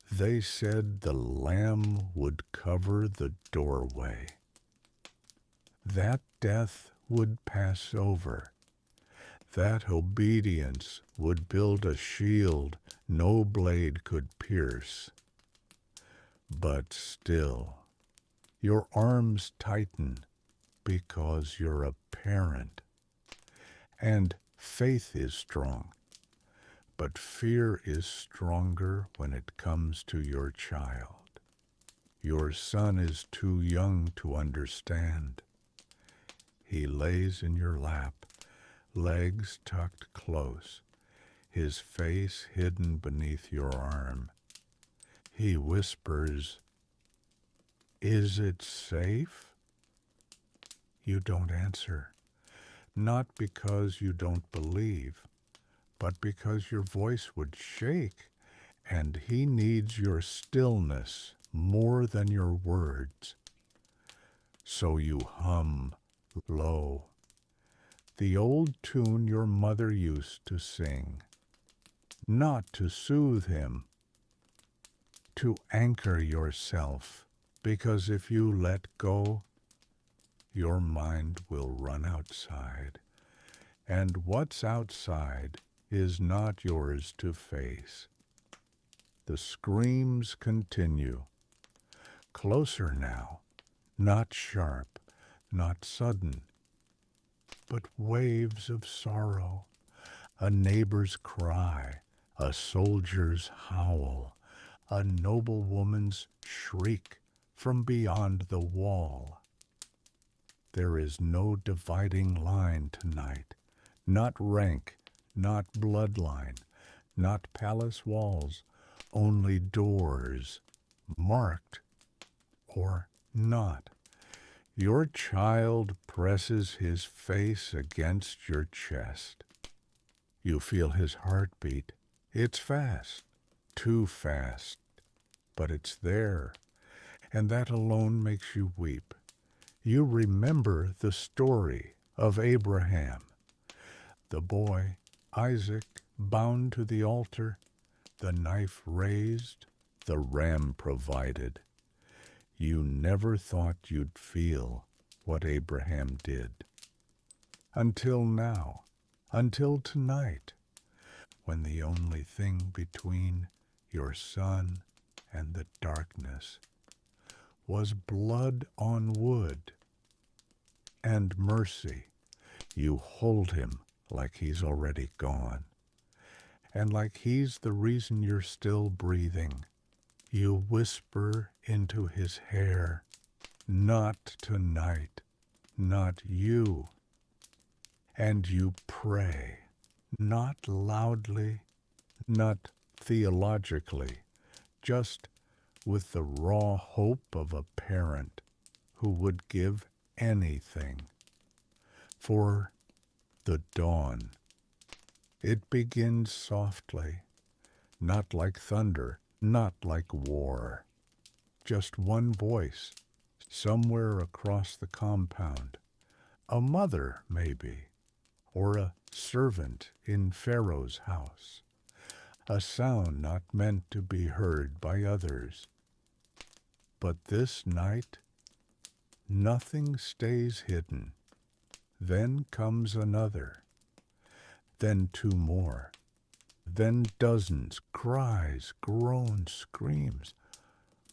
They said the lamb would cover the doorway. That death would pass over. That obedience would build a shield no blade could pierce. But still, Your arms tighten because you're a parent. And faith is strong, but fear is stronger when it comes to your child. Your son is too young to understand. He lays in your lap, legs tucked close, his face hidden beneath your arm. He whispers, "Is it safe?" You don't answer, not because you don't believe, but because your voice would shake, and he needs your stillness more than your words. So you hum low, the old tune your mother used to sing, not to soothe him, to anchor yourself, because if you let go, your mind will run outside, and what's outside is not yours to face. The screams continue, closer now, not sharp, not sudden, but waves of sorrow, a neighbor's cry, a soldier's howl, a noblewoman's shriek from beyond the wall. There is no dividing line tonight, not rank, not bloodline, not palace walls, only doors, marked or not. Your child presses his face against your chest. You feel his heartbeat. It's fast, too fast, but it's there, and that alone makes you weep. You remember the story of Abraham, the boy Isaac bound to the altar, the knife raised, the ram provided. You never thought you'd feel what Abraham did. Until now, until tonight, when the only thing between your son and the darkness was blood on wood and mercy. You hold him like he's already gone, and like he's the reason you're still breathing. You whisper into his hair, "Not tonight, not you." And you pray, not loudly, not theologically, just with the raw hope of a parent who would give anything for the dawn. It begins softly, not like thunder, not like war. Just one voice, somewhere across the compound. A mother, maybe, or a servant in Pharaoh's house. A sound not meant to be heard by others. But this night, nothing stays hidden. Then comes another. Then two more. Then dozens, cries, groans, screams,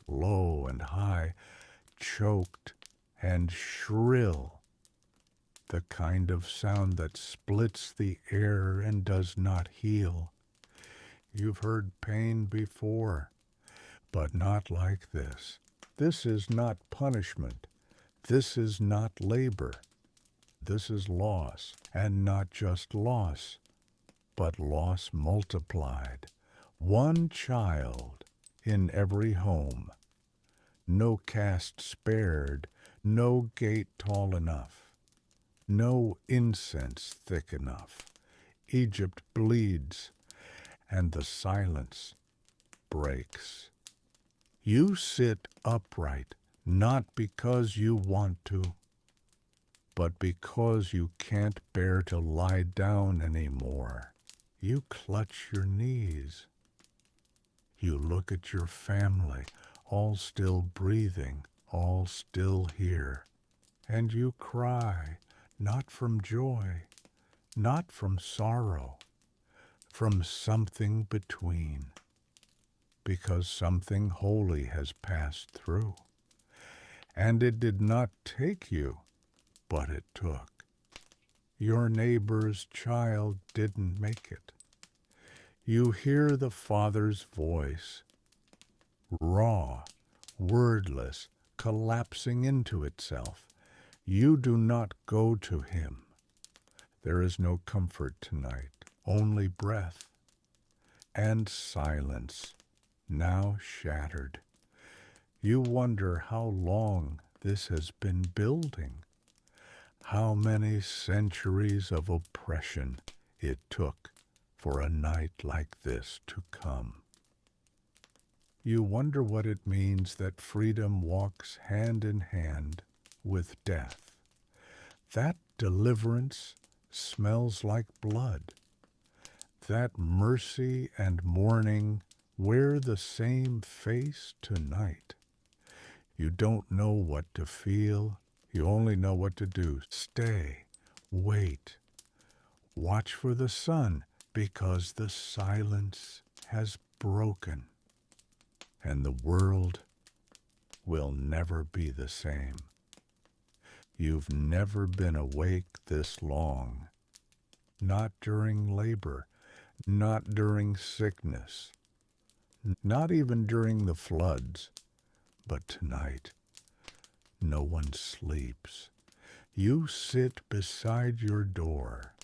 low and high, choked and shrill. The kind of sound that splits the air and does not heal. You've heard pain before, but not like this. This is not punishment. This is not labor. This is loss, and not just loss, but loss multiplied. One child in every home. No caste spared, no gate tall enough, no incense thick enough. Egypt bleeds, and the silence breaks. You sit upright, not because you want to, but because you can't bear to lie down anymore. You clutch your knees. You look at your family, all still breathing, all still here, and you cry, not from joy, not from sorrow, from something between, because something holy has passed through. And it did not take you, but it took. Your neighbor's child didn't make it. You hear the Father's voice, raw, wordless, collapsing into itself. You do not go to him. There is no comfort tonight, only breath and silence, now shattered. You wonder how long this has been building, how many centuries of oppression it took for a night like this to come. You wonder what it means that freedom walks hand in hand with death. That deliverance smells like blood. That mercy and mourning wear the same face tonight. You don't know what to feel. You only know what to do. Stay. Wait. Watch for the sun, because the silence has broken, and the world will never be the same. You've never been awake this long. Not during labor, not during sickness, not even during the floods. But tonight, no one sleeps. You sit beside your door,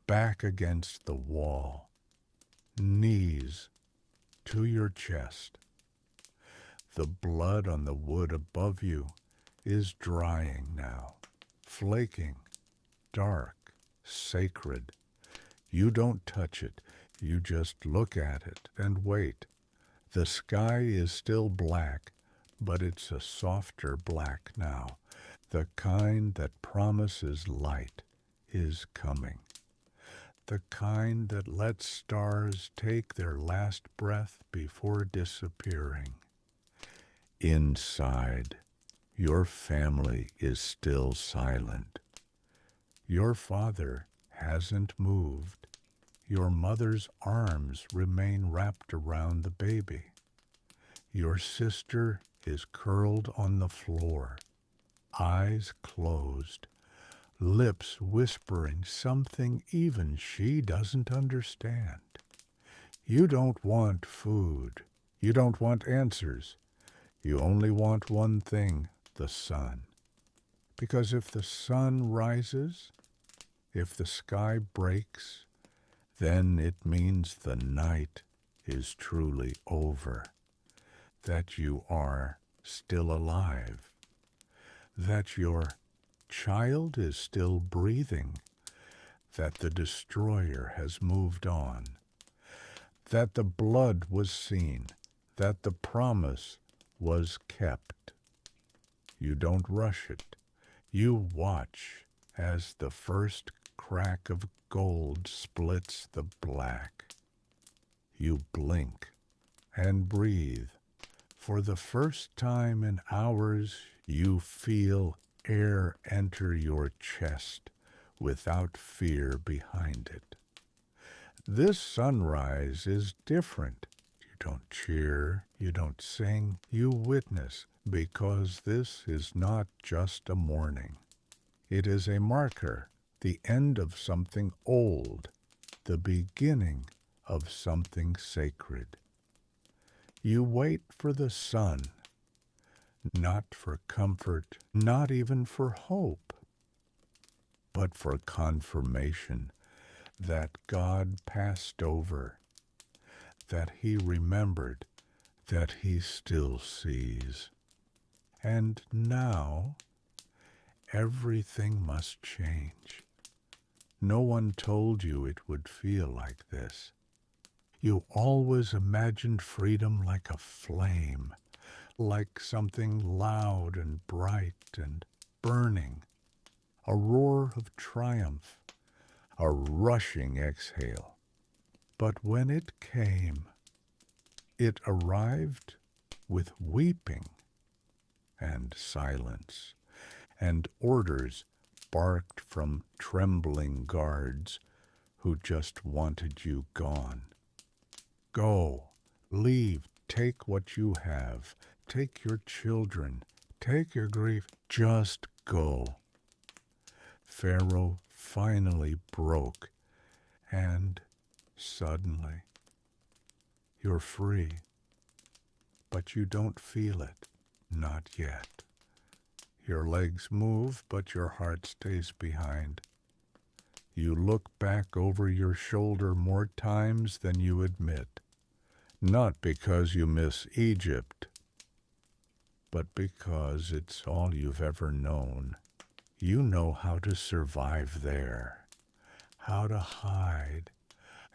back against the wall, knees to your chest. The blood on the wood above you is drying now, flaking, dark, sacred. You don't touch it. You just look at it and wait. The sky is still black, but it's a softer black now. The kind that promises light is coming. The kind that lets stars take their last breath before disappearing. Inside, your family is still silent. Your father hasn't moved. Your mother's arms remain wrapped around the baby. Your sister is curled on the floor, eyes closed, lips whispering something even she doesn't understand. You don't want food. You don't want answers. You only want one thing, the sun. Because if the sun rises, if the sky breaks, then it means the night is truly over, that you are still alive, that your child is still breathing, that the destroyer has moved on, that the blood was seen, that the promise was kept. You don't rush it. You watch as the first crack of gold splits the black. You blink and breathe. For the first time in hours, you feel air enter your chest without fear behind it. This sunrise is different. You don't cheer, you don't sing, you witness, because this is not just a morning. It is a marker, the end of something old, the beginning of something sacred. You wait for the sun, not for comfort, not even for hope, but for confirmation that God passed over, that he remembered, that he still sees. And now, everything must change. No one told you it would feel like this. You always imagined freedom like a flame, like something loud and bright and burning, a roar of triumph, a rushing exhale. But when it came, it arrived with weeping and silence, and orders barked from trembling guards who just wanted you gone. Go, leave, take what you have, take your children, Take your grief, just go. Pharaoh finally broke, and suddenly you're free. But you don't feel it, not yet. Your legs move, but your heart stays behind. You look back over your shoulder more times than you admit, not because you miss Egypt, but because it's all you've ever known. You know how to survive there, how to hide,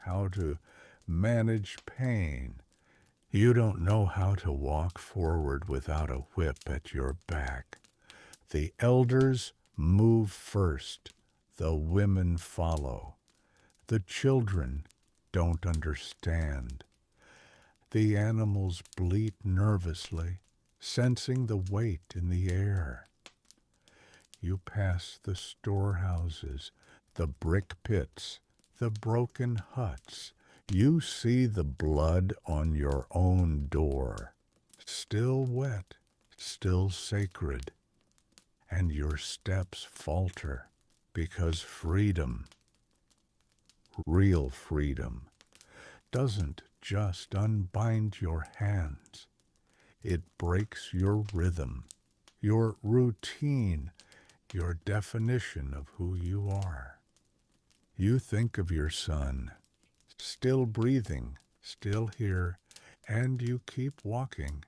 how to manage pain. You don't know how to walk forward without a whip at your back. The elders move first, the women follow. The children don't understand. The animals bleat nervously, sensing the weight in the air. You pass the storehouses, the brick pits, the broken huts. You see the blood on your own door, still wet, still sacred, and your steps falter because freedom, real freedom, doesn't just unbind your hands. It breaks your rhythm, your routine, your definition of who you are. You think of your son, still breathing, still here, and you keep walking,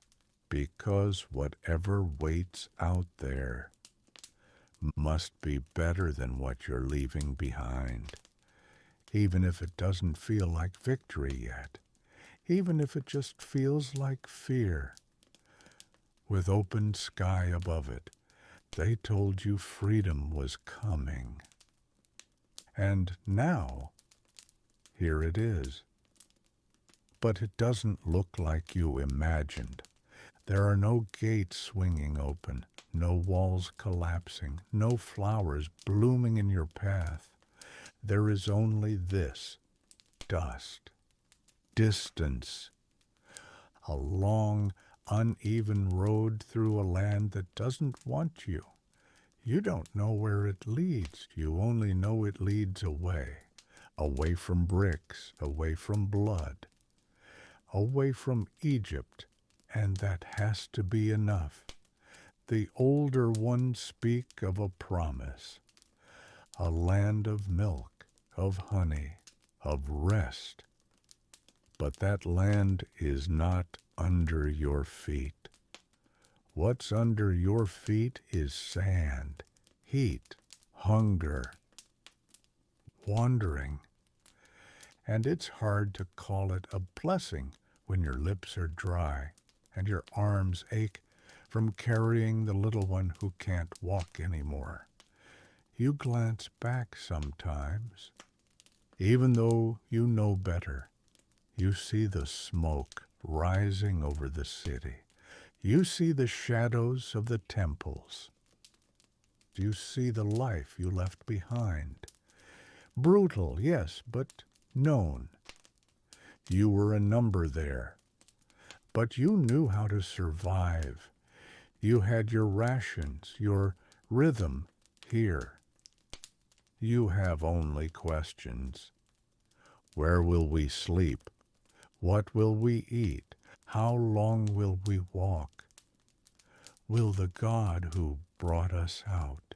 because whatever waits out there must be better than what you're leaving behind, even if it doesn't feel like victory yet, even if it just feels like fear. With open sky above it, they told you freedom was coming. And now, here it is. But it doesn't look like you imagined. There are no gates swinging open, no walls collapsing, no flowers blooming in your path. There is only this: dust, distance, a long, uneven road through a land that doesn't want you. You don't know where it leads. You only know it leads away. Away from bricks, away from blood, away from Egypt, and that has to be enough. The older ones speak of a promise, a land of milk, of honey, of rest. But that land is not under your feet. What's under your feet is sand, heat, hunger, wandering. And it's hard to call it a blessing when your lips are dry and your arms ache from carrying the little one who can't walk anymore. You glance back sometimes, even though you know better. You see the smoke rising over the city. You see the shadows of the temples. You see the life you left behind. Brutal, yes, but known. You were a number there, but you knew how to survive. You had your rations, your rhythm here. You have only questions. Where will we sleep? What will we eat? How long will we walk? Will the God who brought us out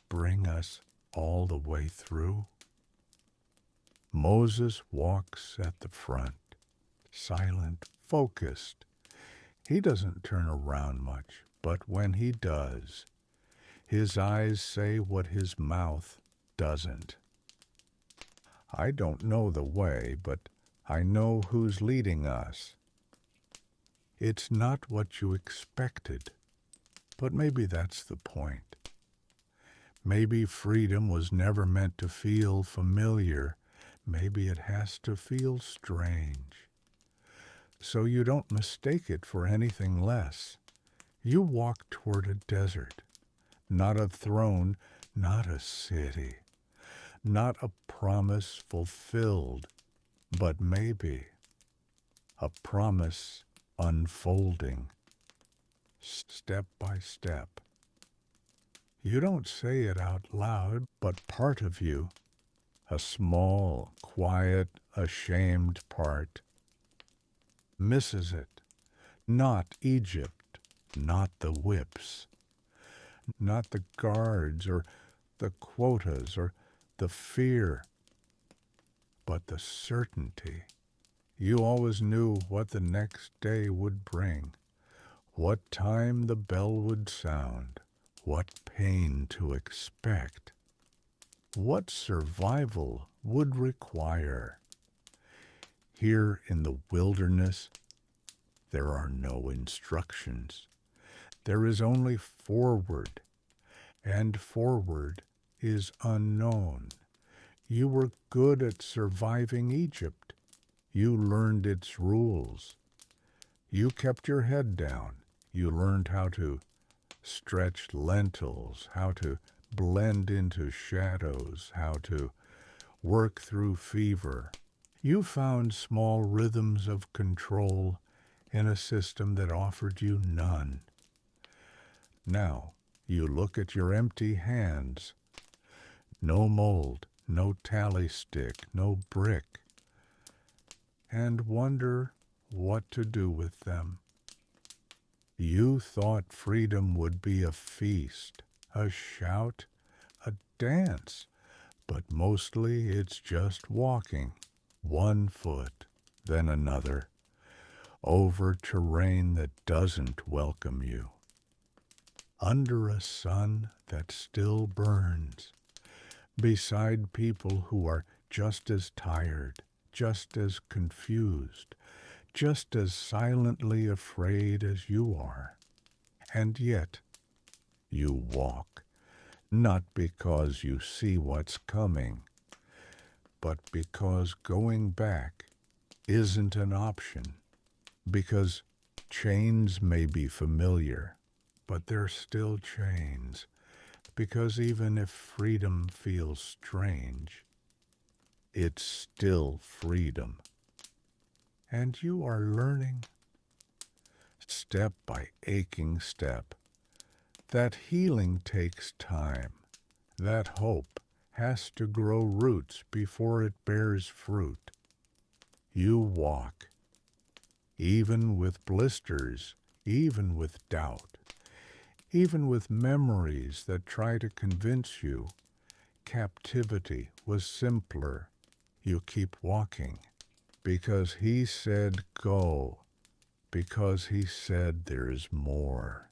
bring us all the way through? Moses walks at the front, silent, focused. He doesn't turn around much, but when he does, his eyes say what his mouth doesn't. I don't know the way, but I know who's leading us. It's not what you expected, but maybe that's the point. Maybe freedom was never meant to feel familiar. Maybe it has to feel strange. So you don't mistake it for anything less. You walk toward a desert, not a throne, not a city, not a promise fulfilled, but maybe a promise unfolding. step by step. You don't say it out loud, but part of you, a small, quiet, ashamed part, misses it. Not Egypt, not the whips, not the guards or the quotas or the fear, but the certainty. You always knew what the next day would bring, what time the bell would sound, what pain to expect, what survival would require. Here in the wilderness, there are no instructions. There is only forward, and forward is unknown. You were good at surviving Egypt. You learned its rules. You kept your head down. You learned how to stretch lentils, how to blend into shadows, how to work through fever. You found small rhythms of control in a system that offered you none. Now you look at your empty hands. No mold, no tally stick, no brick, and wonder what to do with them. You thought freedom would be a feast, a shout, a dance, but mostly it's just walking, one foot, then another, over terrain that doesn't welcome you, under a sun that still burns, beside people who are just as tired, just as confused, just as silently afraid as you are. And yet, you walk, not because you see what's coming, but because going back isn't an option, because chains may be familiar, but they're still chains, because even if freedom feels strange, it's still freedom. And you are learning, step by aching step, that healing takes time, that hope has to grow roots before it bears fruit. You walk, even with blisters, even with doubt, even with memories that try to convince you captivity was simpler. You keep walking because he said go, because he said there's more,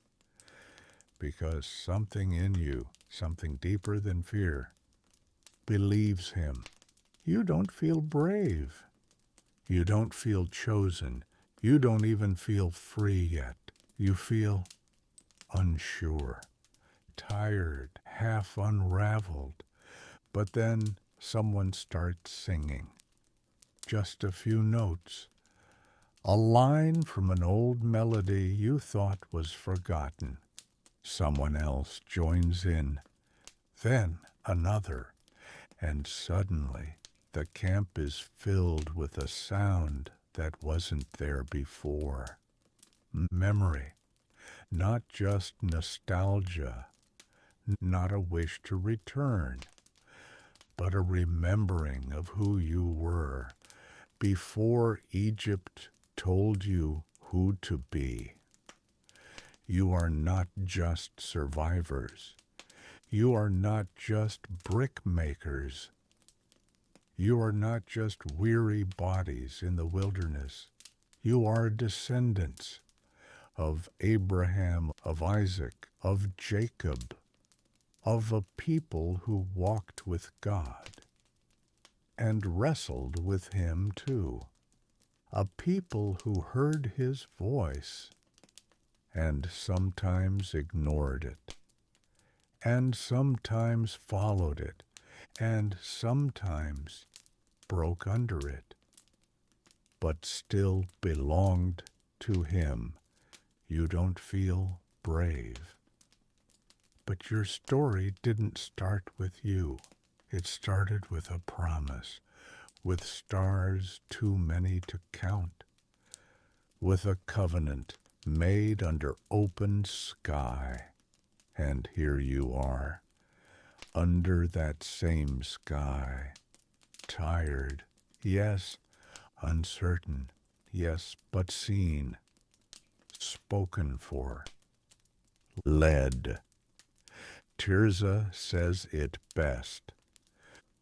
because something in you, something deeper than fear, believes him. You don't feel brave. You don't feel chosen. You don't even feel free yet. You feel unsure, tired, half unraveled. But then someone starts singing. Just a few notes. A line from an old melody you thought was forgotten. Someone else joins in. Then another. And suddenly the camp is filled with a sound that wasn't there before. Memory. Not just nostalgia. Not a wish to return. But a remembering of who you were before Egypt told you who to be. You are not just survivors. You are not just brick makers. You are not just weary bodies in the wilderness. You are descendants of Abraham, of Isaac, of Jacob, of a people who walked with God and wrestled with him too. A people who heard his voice and sometimes ignored it, and sometimes followed it, and sometimes broke under it, but still belonged to him. You don't feel brave. But your story didn't start with you. It started with a promise, with stars too many to count, with a covenant made under open sky. And here you are, under that same sky, tired, yes, uncertain, yes, but seen, spoken for, led. Tirza says it best.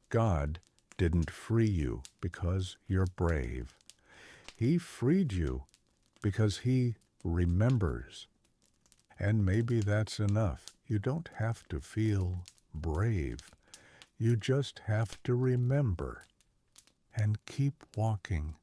God didn't free you because you're brave. He freed you because he remembers. And maybe that's enough. You don't have to feel brave. You just have to remember and keep walking